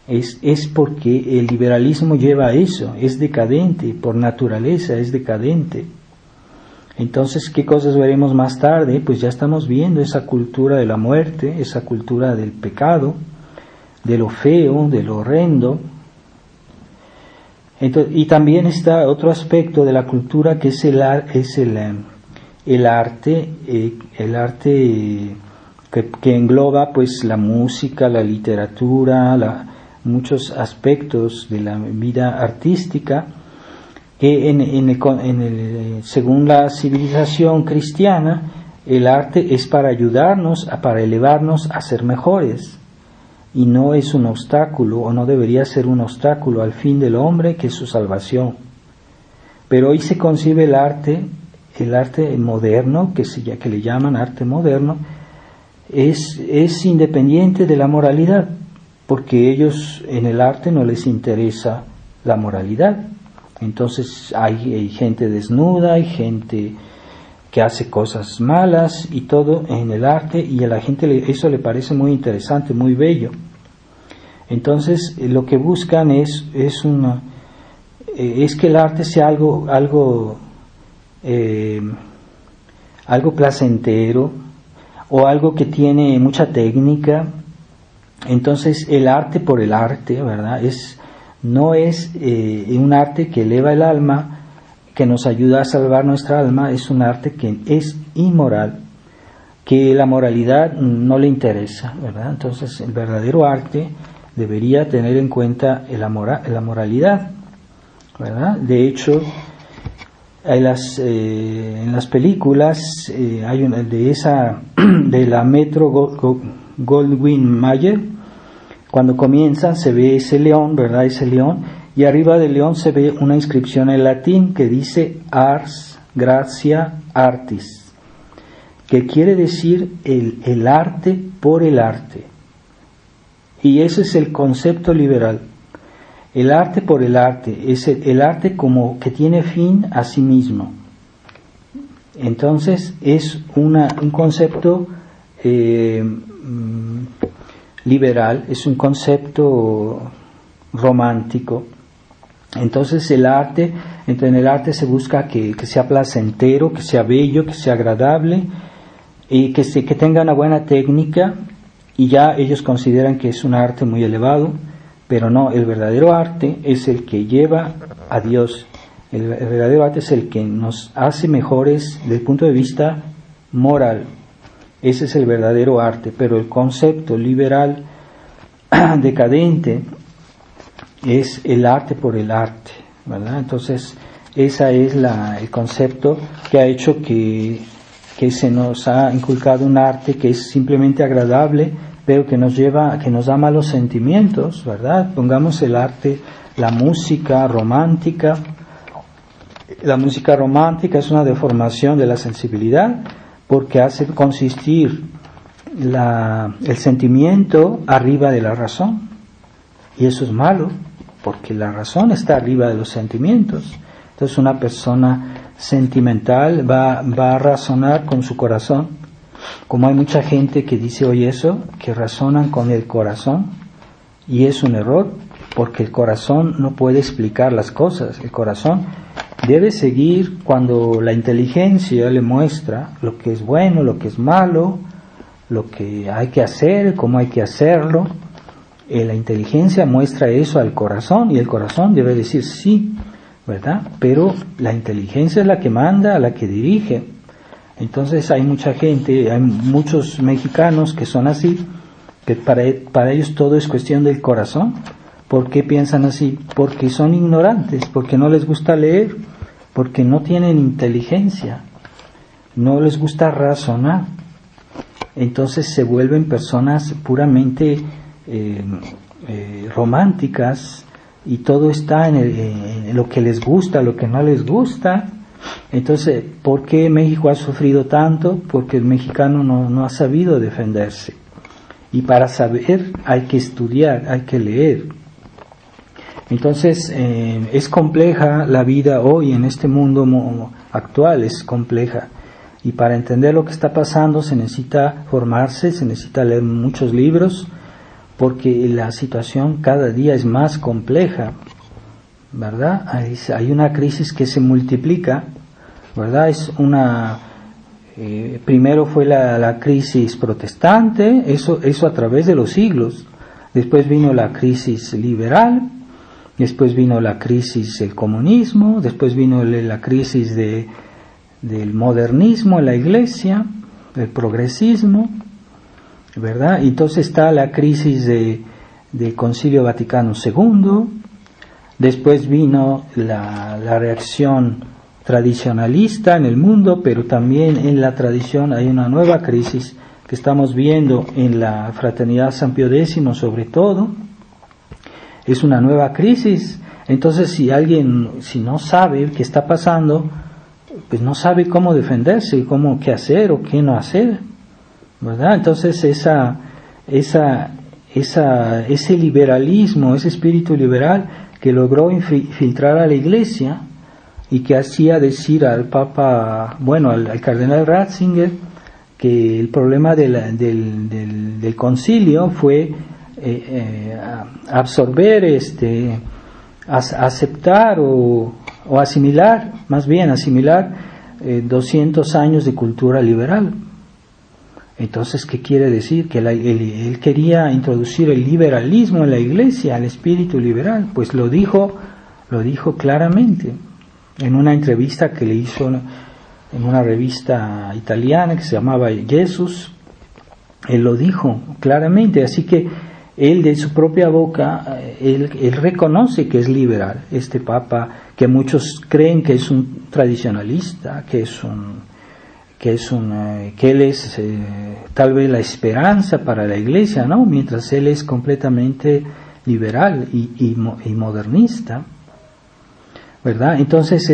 Es porque el liberalismo lleva a eso, es decadente, por naturaleza es decadente. Entonces, ¿qué cosas veremos más tarde? Pues ya estamos viendo esa cultura de la muerte, esa cultura del pecado, de lo feo, de lo horrendo. Entonces, y también está otro aspecto de la cultura, que es el arte que engloba pues la música, la literatura, muchos aspectos de la vida artística, que según la civilización cristiana, el arte es para ayudarnos, para elevarnos a ser mejores, y no es un obstáculo, o no debería ser un obstáculo al fin del hombre, que es su salvación. Pero hoy se concibe el arte moderno, que le llaman arte moderno, es independiente de la moralidad, porque ellos en el arte no les interesa la moralidad. Entonces hay gente desnuda, hay gente que hace cosas malas y todo en el arte, y a la gente eso le parece muy interesante, muy bello. Entonces lo que buscan es que el arte sea algo placentero, o algo que tiene mucha técnica. Entonces el arte por el arte, ¿verdad? No es un arte que eleva el alma, que nos ayuda a salvar nuestra alma. Es un arte que es inmoral, que la moralidad no le interesa, ¿verdad? Entonces el verdadero arte debería tener en cuenta la moralidad, ¿verdad? De hecho, en las películas hay una de la Metro Goldwyn Mayer. Cuando comienzan se ve ese león, ¿verdad? Ese león, y arriba del león se ve una inscripción en latín que dice Ars Gratia Artis, que quiere decir el arte por el arte. Y ese es el concepto liberal. El arte por el arte, es el arte como que tiene fin a sí mismo. Entonces es un concepto liberal, es un concepto romántico. Entonces en el arte se busca que sea placentero, que sea bello, que sea agradable, y que tenga una buena técnica, y ya ellos consideran que es un arte muy elevado. Pero no, el verdadero arte es el que lleva a Dios. El verdadero arte es el que nos hace mejores desde el punto de vista moral. Ese es el verdadero arte. Pero el concepto liberal decadente es el arte por el arte, ¿verdad? Entonces, ese es el concepto que ha hecho que se nos ha inculcado un arte que es simplemente agradable, pero que nos da malos sentimientos, ¿verdad? Pongamos el arte, la música romántica. La música romántica es una deformación de la sensibilidad, porque hace consistir el sentimiento arriba de la razón, y eso es malo, porque la razón está arriba de los sentimientos. Entonces una persona sentimental va a razonar con su corazón. Como hay mucha gente que dice hoy eso, que razonan con el corazón, y es un error, porque el corazón no puede explicar las cosas. El corazón debe seguir cuando la inteligencia le muestra lo que es bueno, lo que es malo, lo que hay que hacer, cómo hay que hacerlo. La inteligencia muestra eso al corazón, y el corazón debe decir sí, ¿verdad? Pero la inteligencia es la que manda, la que dirige. Entonces hay mucha gente, hay muchos mexicanos que son así, que para ellos todo es cuestión del corazón. ¿Por qué piensan así? Porque son ignorantes, porque no les gusta leer, porque no tienen inteligencia, no les gusta razonar. Entonces se vuelven personas puramente románticas, y todo está en lo que les gusta, lo que no les gusta. Entonces, ¿por qué México ha sufrido tanto? Porque el mexicano no ha sabido defenderse. Y para saber hay que estudiar, hay que leer. Entonces, es compleja la vida hoy en este mundo actual, es compleja. Y para entender lo que está pasando se necesita formarse, se necesita leer muchos libros, porque la situación cada día es más compleja, ¿verdad? Hay una crisis que se multiplica, ¿verdad? Primero fue la crisis protestante, eso a través de los siglos. Después vino la crisis liberal, después vino la crisis del comunismo, después vino la crisis del modernismo en la Iglesia, del progresismo, ¿verdad? Y entonces está la crisis del Concilio Vaticano II, después vino la reacción tradicionalista en el mundo, pero también en la tradición hay una nueva crisis que estamos viendo en la Fraternidad San Pío X sobre todo. Es una nueva crisis. Entonces si no sabe qué está pasando, pues no sabe cómo defenderse, qué hacer o qué no hacer, ¿verdad? Entonces ese liberalismo, ese espíritu liberal que logró infiltrar a la Iglesia y que hacía decir al Papa, al cardenal Ratzinger, que el problema del concilio fue absorber, aceptar o asimilar, más bien asimilar 200 años de cultura liberal. Entonces, ¿qué quiere decir? Que él quería introducir el liberalismo en la Iglesia, el espíritu liberal. Pues lo dijo claramente en una entrevista que le hizo en una revista italiana que se llamaba Jesus. Él lo dijo claramente, así que él de su propia boca, él reconoce que es liberal, este Papa, que muchos creen que es un tradicionalista, que él es tal vez la esperanza para la Iglesia, ¿no? Mientras él es completamente liberal y modernista, ¿verdad? Entonces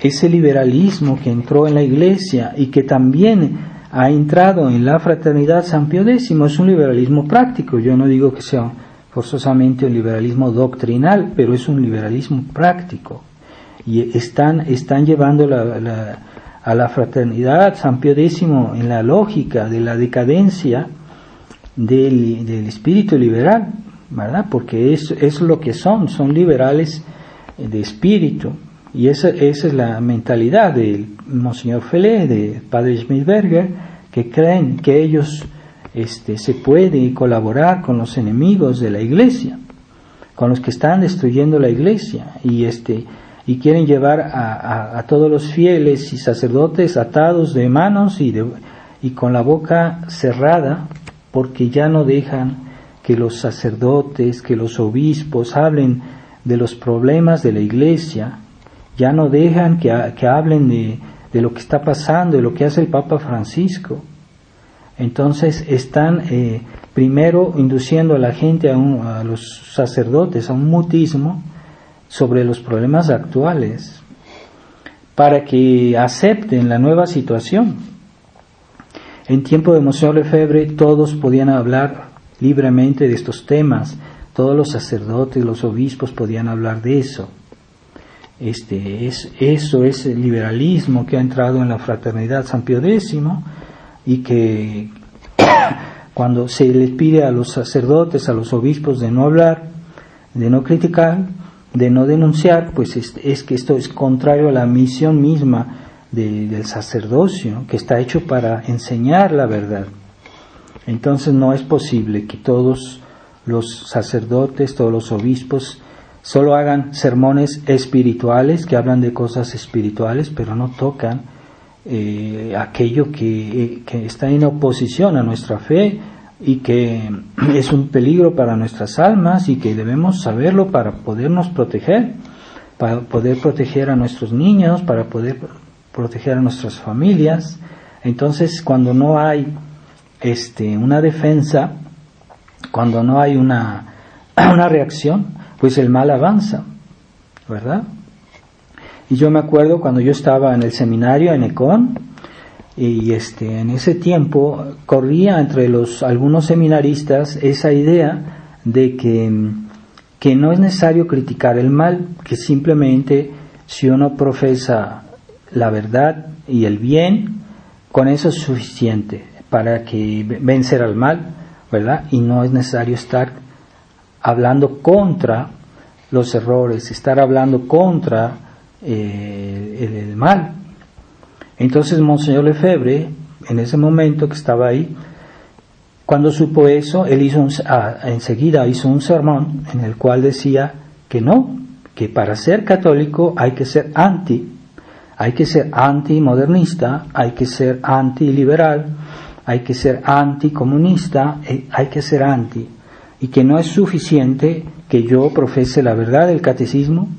ese liberalismo que entró en la Iglesia y que también ha entrado en la Fraternidad San Pío X es un liberalismo práctico. Yo no digo que sea forzosamente un liberalismo doctrinal, pero es un liberalismo práctico. Y están llevando a la Fraternidad San Pío X en la lógica de la decadencia del espíritu liberal, ¿verdad? Porque es lo que son liberales de espíritu. Y esa es la mentalidad del Monseñor Felé, del Padre Schmidberger, que creen que ellos se puede colaborar con los enemigos de la Iglesia, con los que están destruyendo la Iglesia, y quieren llevar a todos los fieles y sacerdotes atados de manos y con la boca cerrada, porque ya no dejan que los sacerdotes, que los obispos hablen de los problemas de la Iglesia. Ya no dejan que hablen de lo que está pasando, de lo que hace el Papa Francisco. Entonces están primero induciendo a la gente, a los sacerdotes, a un mutismo sobre los problemas actuales, para que acepten la nueva situación. En tiempo de Monseñor Lefebvre todos podían hablar libremente de estos temas, todos los sacerdotes, los obispos podían hablar de eso. Eso es el liberalismo que ha entrado en la Fraternidad San Pío X, y que cuando se les pide a los sacerdotes, a los obispos de no hablar, de no criticar, de no denunciar, pues es que esto es contrario a la misión misma del sacerdocio, que está hecho para enseñar la verdad. Entonces no es posible que todos los sacerdotes, todos los obispos solo hagan sermones espirituales que hablan de cosas espirituales, pero no tocan aquello que está en oposición a nuestra fe y que es un peligro para nuestras almas y que debemos saberlo para podernos proteger, para poder proteger a nuestros niños, para poder proteger a nuestras familias. Entonces, cuando no hay una defensa, cuando no hay una reacción, pues el mal avanza, ¿verdad? Y yo me acuerdo cuando yo estaba en el seminario en Econ, y en ese tiempo corría entre algunos seminaristas esa idea de que no es necesario criticar el mal, que simplemente si uno profesa la verdad y el bien, con eso es suficiente para que vencer al mal, ¿verdad? Y no es necesario estar hablando contra los errores, estar hablando contra el mal. Entonces Monseñor Lefebvre, en ese momento que estaba ahí, cuando supo eso, él enseguida hizo un sermón en el cual decía que no, que para ser católico hay que ser antimodernista, hay que ser antiliberal, hay que ser anticomunista, hay que ser anti, y que no es suficiente que yo profese la verdad del catecismo,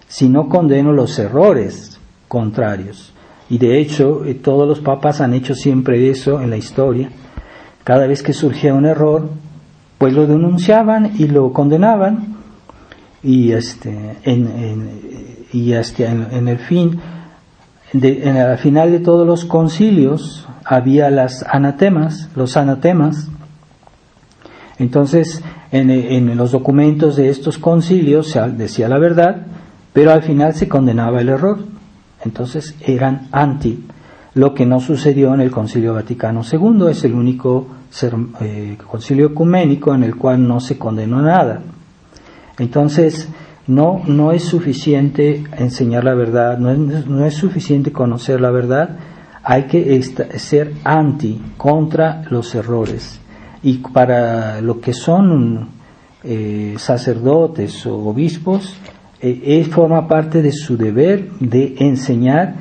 sino condeno los errores contrarios. Y de hecho, todos los papas han hecho siempre eso en la historia. Cada vez que surgía un error, pues lo denunciaban y lo condenaban, y en el fin, al final de todos los concilios había los anatemas. Entonces, en los documentos de estos concilios se decía la verdad, pero al final se condenaba el error. Entonces eran anti, lo que no sucedió en el Concilio Vaticano II. Es el único concilio ecuménico en el cual no se condenó nada. Entonces no es suficiente enseñar la verdad, no es suficiente conocer la verdad, hay que ser anti, contra los errores. Y para lo que son sacerdotes o obispos, forma parte de su deber de enseñar,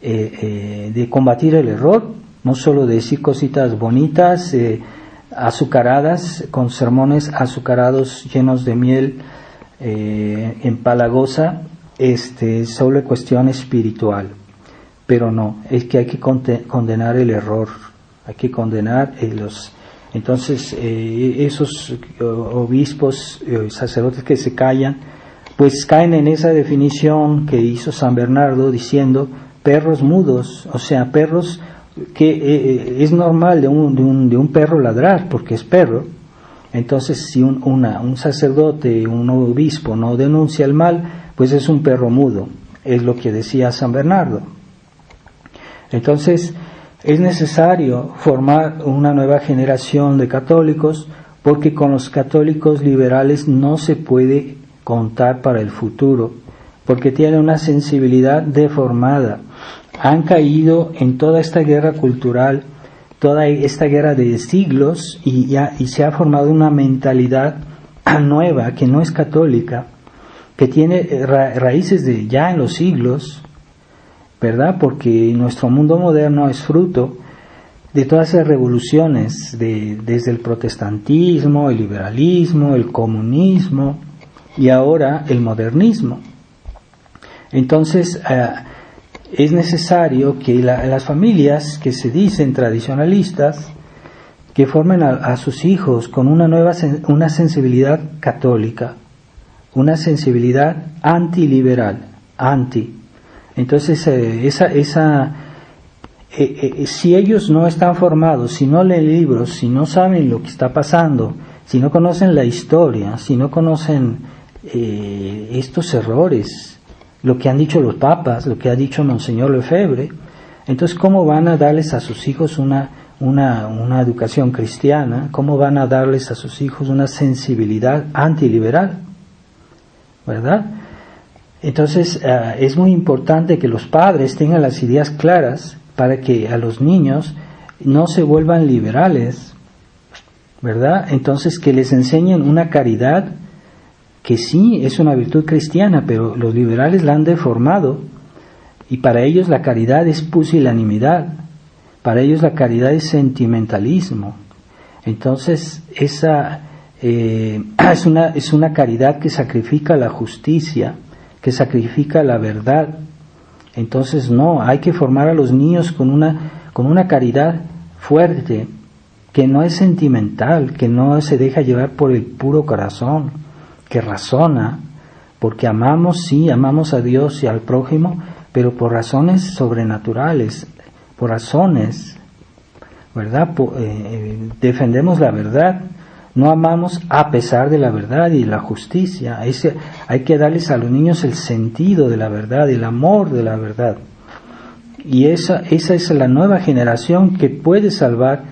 de combatir el error, no solo de decir cositas bonitas, azucaradas, con sermones azucarados llenos de miel empalagosa, sobre cuestión espiritual. Pero no, es que hay que condenar el error, hay que condenar Entonces, esos obispos, sacerdotes que se callan, pues caen en esa definición que hizo San Bernardo diciendo perros mudos, o sea, perros que es normal de un perro ladrar porque es perro. Entonces, si un sacerdote, un obispo no denuncia el mal, pues es un perro mudo, es lo que decía San Bernardo. Entonces, es necesario formar una nueva generación de católicos, porque con los católicos liberales no se puede contar para el futuro, porque tienen una sensibilidad deformada. Han caído en toda esta guerra cultural, toda esta guerra de siglos, y se ha formado una mentalidad nueva que no es católica, que tiene raíces de ya en los siglos, ¿verdad? Porque nuestro mundo moderno es fruto de todas esas revoluciones, desde el protestantismo, el liberalismo, el comunismo y ahora el modernismo. Entonces, es necesario que las familias que se dicen tradicionalistas, que formen a sus hijos con una sensibilidad católica, una sensibilidad antiliberal, Entonces, si ellos no están formados, si no leen libros, si no saben lo que está pasando, si no conocen la historia, si no conocen estos errores, lo que han dicho los papas, lo que ha dicho Monseñor Lefebvre, entonces ¿cómo van a darles a sus hijos una educación cristiana? ¿Cómo van a darles a sus hijos una sensibilidad antiliberal? ¿Verdad? Entonces es muy importante que los padres tengan las ideas claras para que a los niños no se vuelvan liberales, ¿verdad? Entonces que les enseñen una caridad que sí es una virtud cristiana, pero los liberales la han deformado, y para ellos la caridad es pusilanimidad, para ellos la caridad es sentimentalismo. Entonces esa es una caridad que sacrifica la justicia, que sacrifica la verdad. Entonces no, hay que formar a los niños con una caridad fuerte, que no es sentimental, que no se deja llevar por el puro corazón, que razona, porque amamos, sí, amamos a Dios y al prójimo, pero por razones sobrenaturales, por razones, ¿verdad? Defendemos la verdad, no amamos a pesar de la verdad y la justicia. Hay que darles a los niños el sentido de la verdad, el amor de la verdad. Y esa es la nueva generación que puede salvar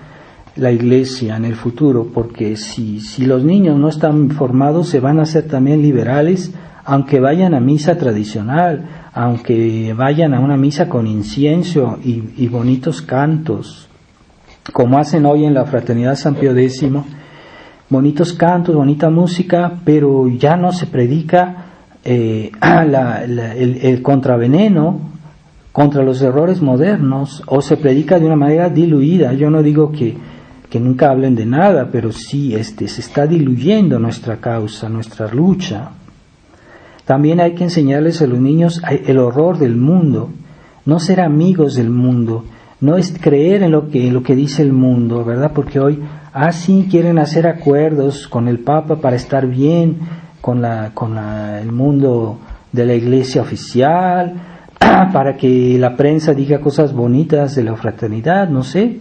la iglesia en el futuro, porque si los niños no están formados, se van a hacer también liberales, aunque vayan a misa tradicional, aunque vayan a una misa con incienso y bonitos cantos, como hacen hoy en la Fraternidad San Pío X, bonitos cantos, bonita música, pero ya no se predica el contraveneno contra los errores modernos, o se predica de una manera diluida. Yo no digo que nunca hablen de nada, pero sí se está diluyendo nuestra causa, nuestra lucha. También hay que enseñarles a los niños el horror del mundo, no ser amigos del mundo, no es creer en lo que dice el mundo, ¿verdad? Porque hoy sí quieren hacer acuerdos con el Papa para estar bien con el mundo de la iglesia oficial, para que la prensa diga cosas bonitas de la fraternidad, no sé.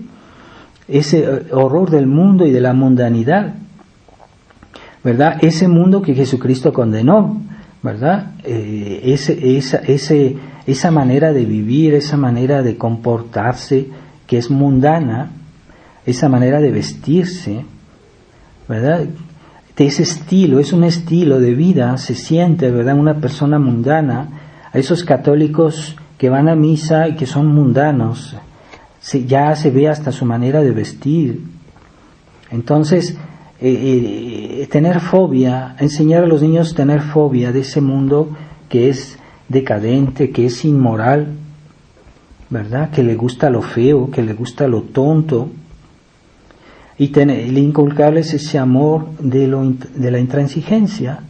Ese horror del mundo y de la mundanidad, ¿verdad? Ese mundo que Jesucristo condenó, ¿verdad? Esa manera de vivir, esa manera de comportarse que es mundana, esa manera de vestirse, ¿verdad? De ese estilo, es un estilo de vida, se siente, ¿verdad? Una persona mundana. A esos católicos que van a misa y que son mundanos, ya se ve hasta su manera de vestir. Entonces, tener fobia, enseñar a los niños a tener fobia de ese mundo que es decadente, que es inmoral, ¿verdad? Que le gusta lo feo, que le gusta lo tonto, y inculcarles ese amor de la intransigencia.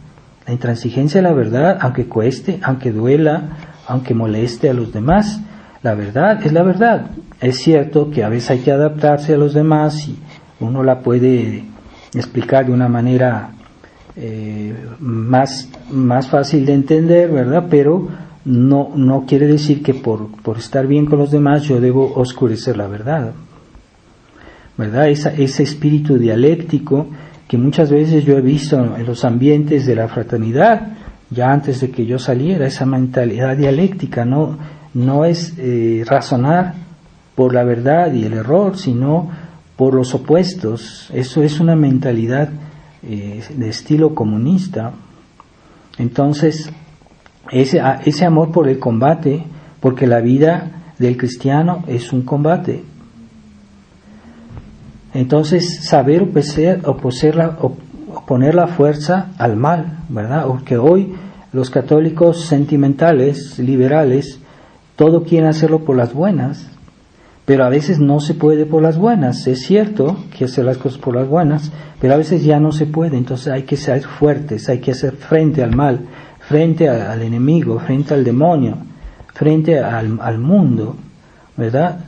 La intransigencia de la verdad, aunque cueste, aunque duela, aunque moleste a los demás, la verdad es la verdad. Es cierto que a veces hay que adaptarse a los demás y uno la puede explicar de una manera más fácil de entender, ¿verdad? Pero no quiere decir que por estar bien con los demás yo debo oscurecer la verdad, ¿verdad? Ese espíritu dialéctico que muchas veces yo he visto en los ambientes de la fraternidad, ya antes de que yo saliera, esa mentalidad dialéctica, no es razonar por la verdad y el error, sino por los opuestos. Eso es una mentalidad de estilo comunista. Entonces, ese amor por el combate, porque la vida del cristiano es un combate. Entonces, saber oponer la fuerza al mal, ¿verdad? Porque hoy los católicos sentimentales, liberales, todo quieren hacerlo por las buenas, pero a veces no se puede por las buenas. Es cierto que hacer las cosas por las buenas, pero a veces ya no se puede. Entonces hay que ser fuertes, hay que hacer frente al mal, frente al enemigo, frente al demonio, frente al mundo, ¿verdad?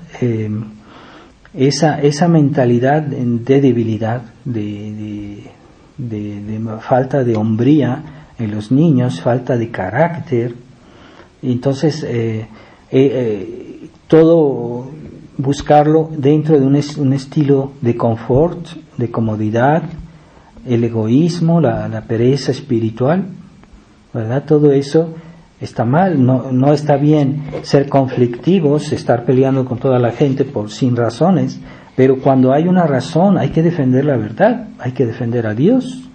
Esa mentalidad de debilidad, de falta de hombría en los niños, falta de carácter. Entonces, todo buscarlo dentro de un estilo de confort, de comodidad, el egoísmo, la pereza espiritual, ¿verdad? Todo eso está mal, no está bien ser conflictivos, estar peleando con toda la gente sin razones, pero cuando hay una razón hay que defender la verdad, hay que defender a Dios,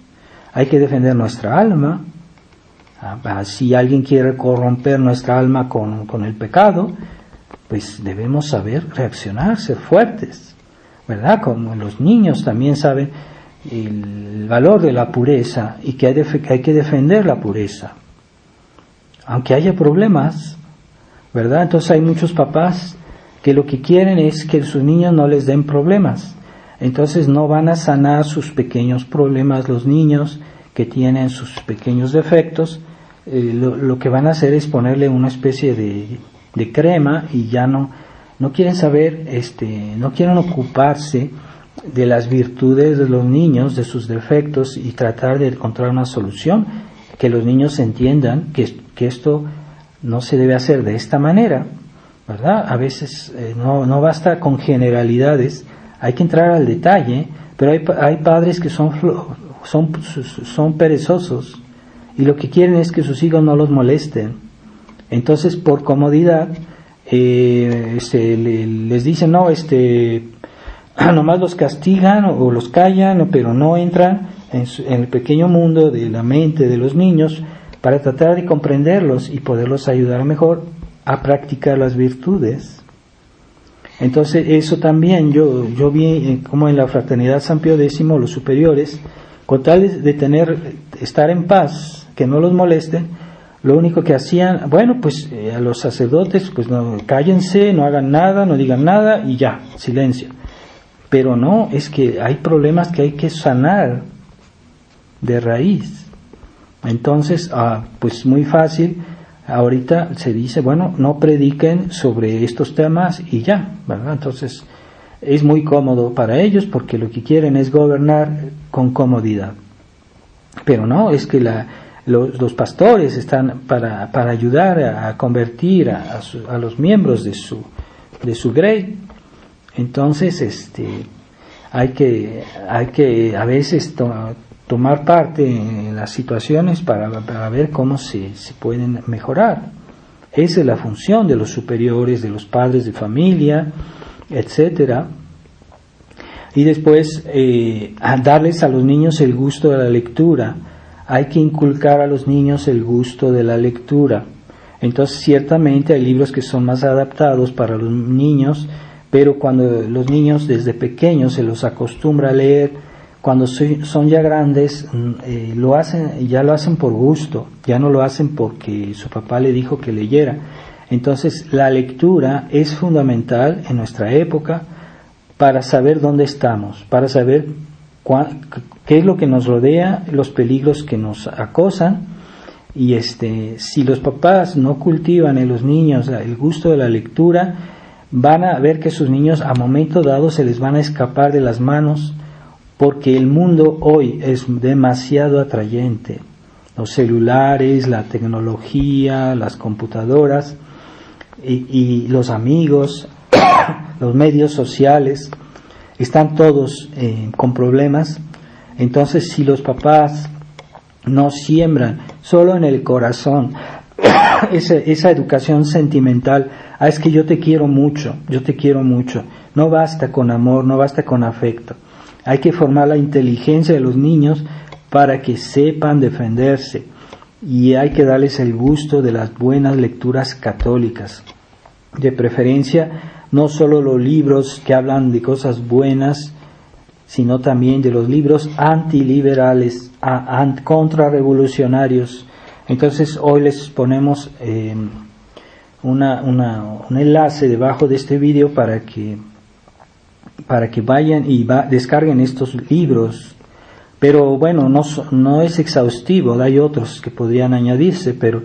hay que defender nuestra alma. Si alguien quiere corromper nuestra alma con el pecado, pues debemos saber reaccionar, ser fuertes, ¿verdad? Como los niños también saben el valor de la pureza y que hay que defender la pureza, aunque haya problemas, ¿verdad? Entonces hay muchos papás que lo que quieren es que sus niños no les den problemas, entonces no van a sanar sus pequeños problemas los niños que tienen sus pequeños defectos. Lo que van a hacer es ponerle una especie de crema y ya no quieren saber, no quieren ocuparse de las virtudes de los niños, de sus defectos, y tratar de encontrar una solución, que los niños entiendan que esto no se debe hacer de esta manera, ¿verdad? A veces no basta con generalidades, hay que entrar al detalle, pero hay padres que son perezosos y lo que quieren es que sus hijos no los molesten. Entonces, por comodidad, les dicen, no, nomás los castigan o los callan, pero no entran en el pequeño mundo de la mente de los niños para tratar de comprenderlos y poderlos ayudar mejor a practicar las virtudes. Entonces, eso también yo vi como en la Fraternidad San Pío X, los superiores, con tal de estar en paz, que no los molesten, lo único que hacían, bueno, pues a los sacerdotes, pues no, cállense, no hagan nada, no digan nada y ya, silencio. Pero no, es que hay problemas que hay que sanar de raíz. Entonces, pues muy fácil, ahorita se dice, bueno, no prediquen sobre estos temas y ya, ¿verdad? Entonces, es muy cómodo para ellos porque lo que quieren es gobernar con comodidad. Pero no, es que los pastores están para ayudar a convertir a los miembros de su grey. Entonces, hay que a veces tomar parte en las situaciones para ver cómo se pueden mejorar. Esa es la función de los superiores, de los padres de familia, etcétera. Y después darles a los niños el gusto de la lectura. Hay que inculcar a los niños el gusto de la lectura. Entonces, ciertamente hay libros que son más adaptados para los niños, pero cuando los niños desde pequeños se los acostumbra a leer, cuando son ya grandes, ya lo hacen por gusto, ya no lo hacen porque su papá le dijo que leyera. Entonces, la lectura es fundamental en nuestra época para saber dónde estamos, para saber qué es lo que nos rodea, los peligros que nos acosan. Y si los papás no cultivan en los niños el gusto de la lectura, van a ver que sus niños a momento dado se les van a escapar de las manos, porque el mundo hoy es demasiado atrayente. Los celulares, la tecnología, las computadoras y los amigos, los medios sociales, están todos con problemas. Entonces, si los papás no siembran solo en el corazón esa educación sentimental, es que yo te quiero mucho, no basta con amor, no basta con afecto. Hay que formar la inteligencia de los niños para que sepan defenderse, y hay que darles el gusto de las buenas lecturas católicas. De preferencia, no solo los libros que hablan de cosas buenas, sino también de los libros antiliberales, contrarrevolucionarios. Entonces, hoy les ponemos un enlace debajo de este vídeo para que vayan y descarguen estos libros. Pero bueno, no es exhaustivo, hay otros que podrían añadirse, pero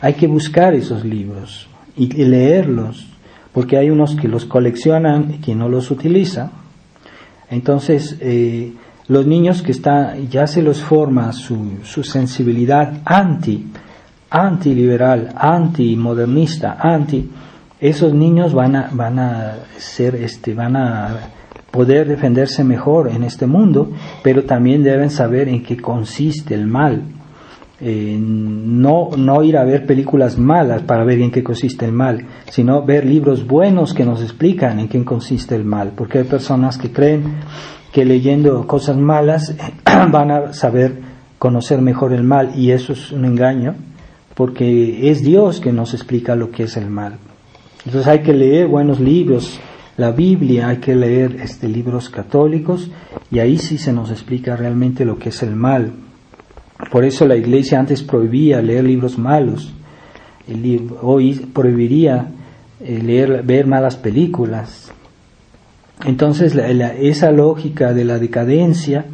hay que buscar esos libros y leerlos, porque hay unos que los coleccionan y que no los utilizan. Entonces, los niños que ya se los forma su sensibilidad antiliberal, antimodernista, esos niños van a poder defenderse mejor en este mundo, pero también deben saber en qué consiste el mal. No ir a ver películas malas para ver en qué consiste el mal, sino ver libros buenos que nos explican en qué consiste el mal, porque hay personas que creen que leyendo cosas malas van a saber conocer mejor el mal, y eso es un engaño, porque es Dios que nos explica lo que es el mal. Entonces hay que leer buenos libros, la Biblia, hay que leer libros católicos, y ahí sí se nos explica realmente lo que es el mal. Por eso la Iglesia antes prohibía leer libros malos, hoy prohibiría ver malas películas. Entonces esa lógica de la decadencia,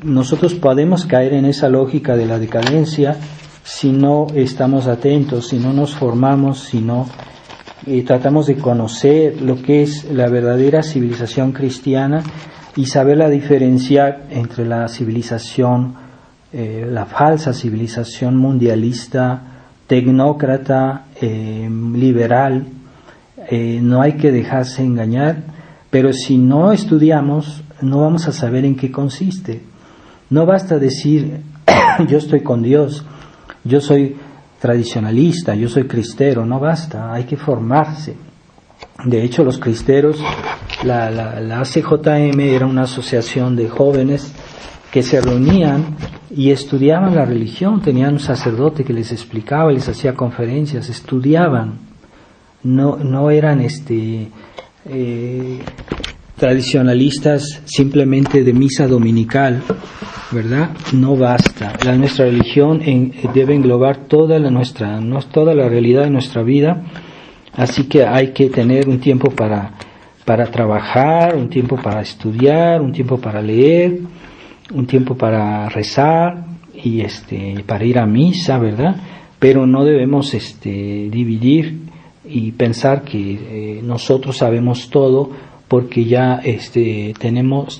nosotros podemos caer en esa lógica de la decadencia si no estamos atentos, si no nos formamos, si no tratamos de conocer lo que es la verdadera civilización cristiana y saberla diferenciar entre la civilización, la falsa civilización mundialista, tecnócrata, liberal. No hay que dejarse engañar, pero si no estudiamos, no vamos a saber en qué consiste. No basta decir, yo estoy con Dios, yo soy tradicionalista, yo soy cristero, no basta, hay que formarse. De hecho, los cristeros, la ACJM era una asociación de jóvenes que se reunían y estudiaban la religión, tenían un sacerdote que les explicaba, les hacía conferencias, estudiaban, no eran tradicionalistas simplemente de misa dominical, ¿verdad? No basta. Nuestra religión debe englobar toda la realidad de nuestra vida, así que hay que tener un tiempo para trabajar, un tiempo para estudiar, un tiempo para leer, un tiempo para rezar y para ir a misa, ¿verdad? Pero no debemos dividir y pensar que nosotros sabemos todo, porque ya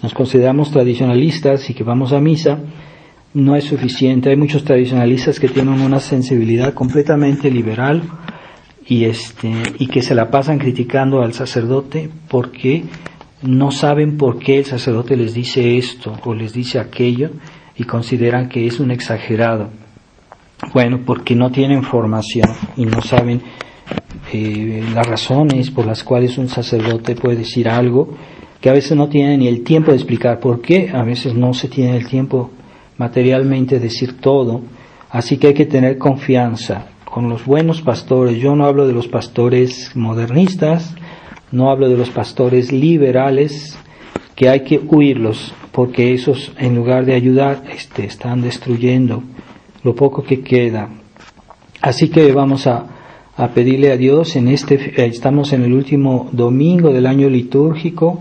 nos consideramos tradicionalistas y que vamos a misa. No es suficiente. Hay muchos tradicionalistas que tienen una sensibilidad completamente liberal y que se la pasan criticando al sacerdote porque no saben por qué el sacerdote les dice esto o les dice aquello y consideran que es un exagerado. Bueno, porque no tienen formación y no saben las razones por las cuales un sacerdote puede decir algo, que a veces no tiene ni el tiempo de explicar por qué, a veces no se tiene el tiempo materialmente de decir todo. Así que hay que tener confianza con los buenos pastores. Yo no hablo de los pastores modernistas, no hablo de los pastores liberales, que hay que huirlos, porque esos, en lugar de ayudar, están destruyendo lo poco que queda. Así que vamos a pedirle a Dios estamos en el último domingo del año litúrgico,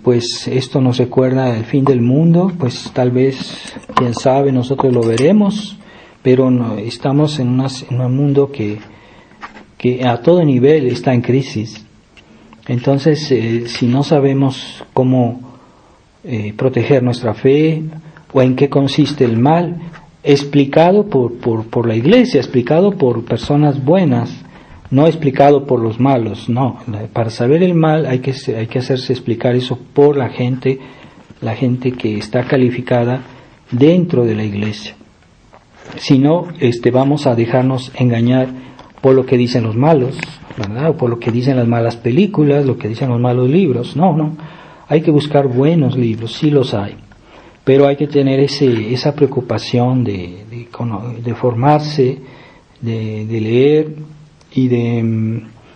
pues esto nos recuerda el fin del mundo, pues tal vez, quién sabe, nosotros lo veremos, pero estamos en un mundo que a todo nivel está en crisis. Entonces, si no sabemos cómo proteger nuestra fe o en qué consiste el mal, explicado por la iglesia, explicado por personas buenas, no explicado por los malos, no. Para saber el mal hay que hacerse explicar eso por la gente que está calificada dentro de la iglesia. Si no, vamos a dejarnos engañar por lo que dicen los malos, ¿verdad? O por lo que dicen las malas películas, lo que dicen los malos libros. No, hay que buscar buenos libros, sí los hay. Pero hay que tener esa preocupación de formarse, de leer y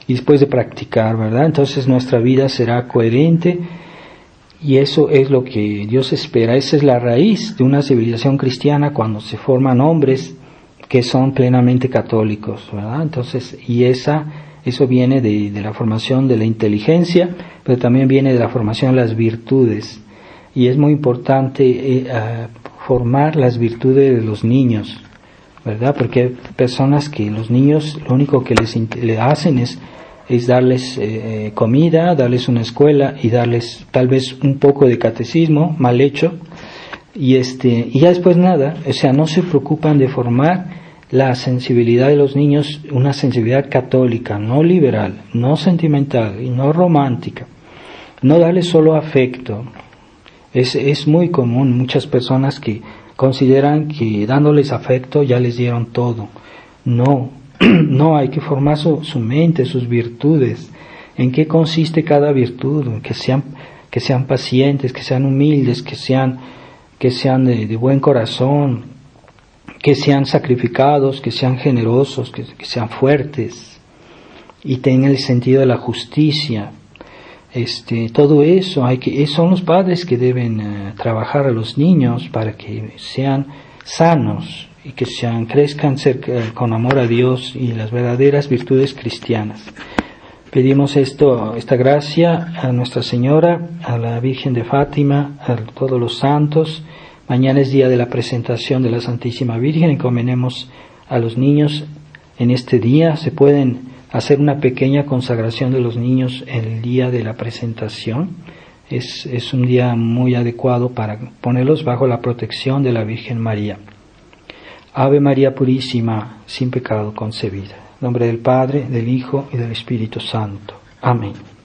después de practicar, ¿verdad? Entonces nuestra vida será coherente y eso es lo que Dios espera. Esa es la raíz de una civilización cristiana, cuando se forman hombres que son plenamente católicos, ¿verdad? Entonces, y eso viene de la formación de la inteligencia, pero también viene de la formación de las virtudes. Y es muy importante formar las virtudes de los niños, ¿verdad? Porque hay personas que los niños lo único que le hacen es darles comida, darles una escuela y darles tal vez un poco de catecismo mal hecho y ya después nada. O sea, no se preocupan de formar la sensibilidad de los niños, una sensibilidad católica, no liberal, no sentimental y no romántica. No darles solo afecto. Es muy común muchas personas que consideran que dándoles afecto ya les dieron todo. No, hay que formar su mente, sus virtudes. ¿En qué consiste cada virtud? Que sean pacientes, que sean humildes, que sean de buen corazón, que sean sacrificados, que sean generosos, que sean fuertes y tengan el sentido de la justicia. Todo eso son los padres que deben trabajar a los niños para que sean sanos y que crezcan con amor a Dios y las verdaderas virtudes cristianas. Pedimos esta gracia a Nuestra Señora, a la Virgen de Fátima, a todos los santos. Mañana es día de la presentación de la Santísima Virgen. Encomendemos a los niños en este día. Se pueden hacer una pequeña consagración de los niños el día de la presentación. Es un día muy adecuado para ponerlos bajo la protección de la Virgen María. Ave María Purísima, sin pecado concebida. En nombre del Padre, del Hijo y del Espíritu Santo. Amén.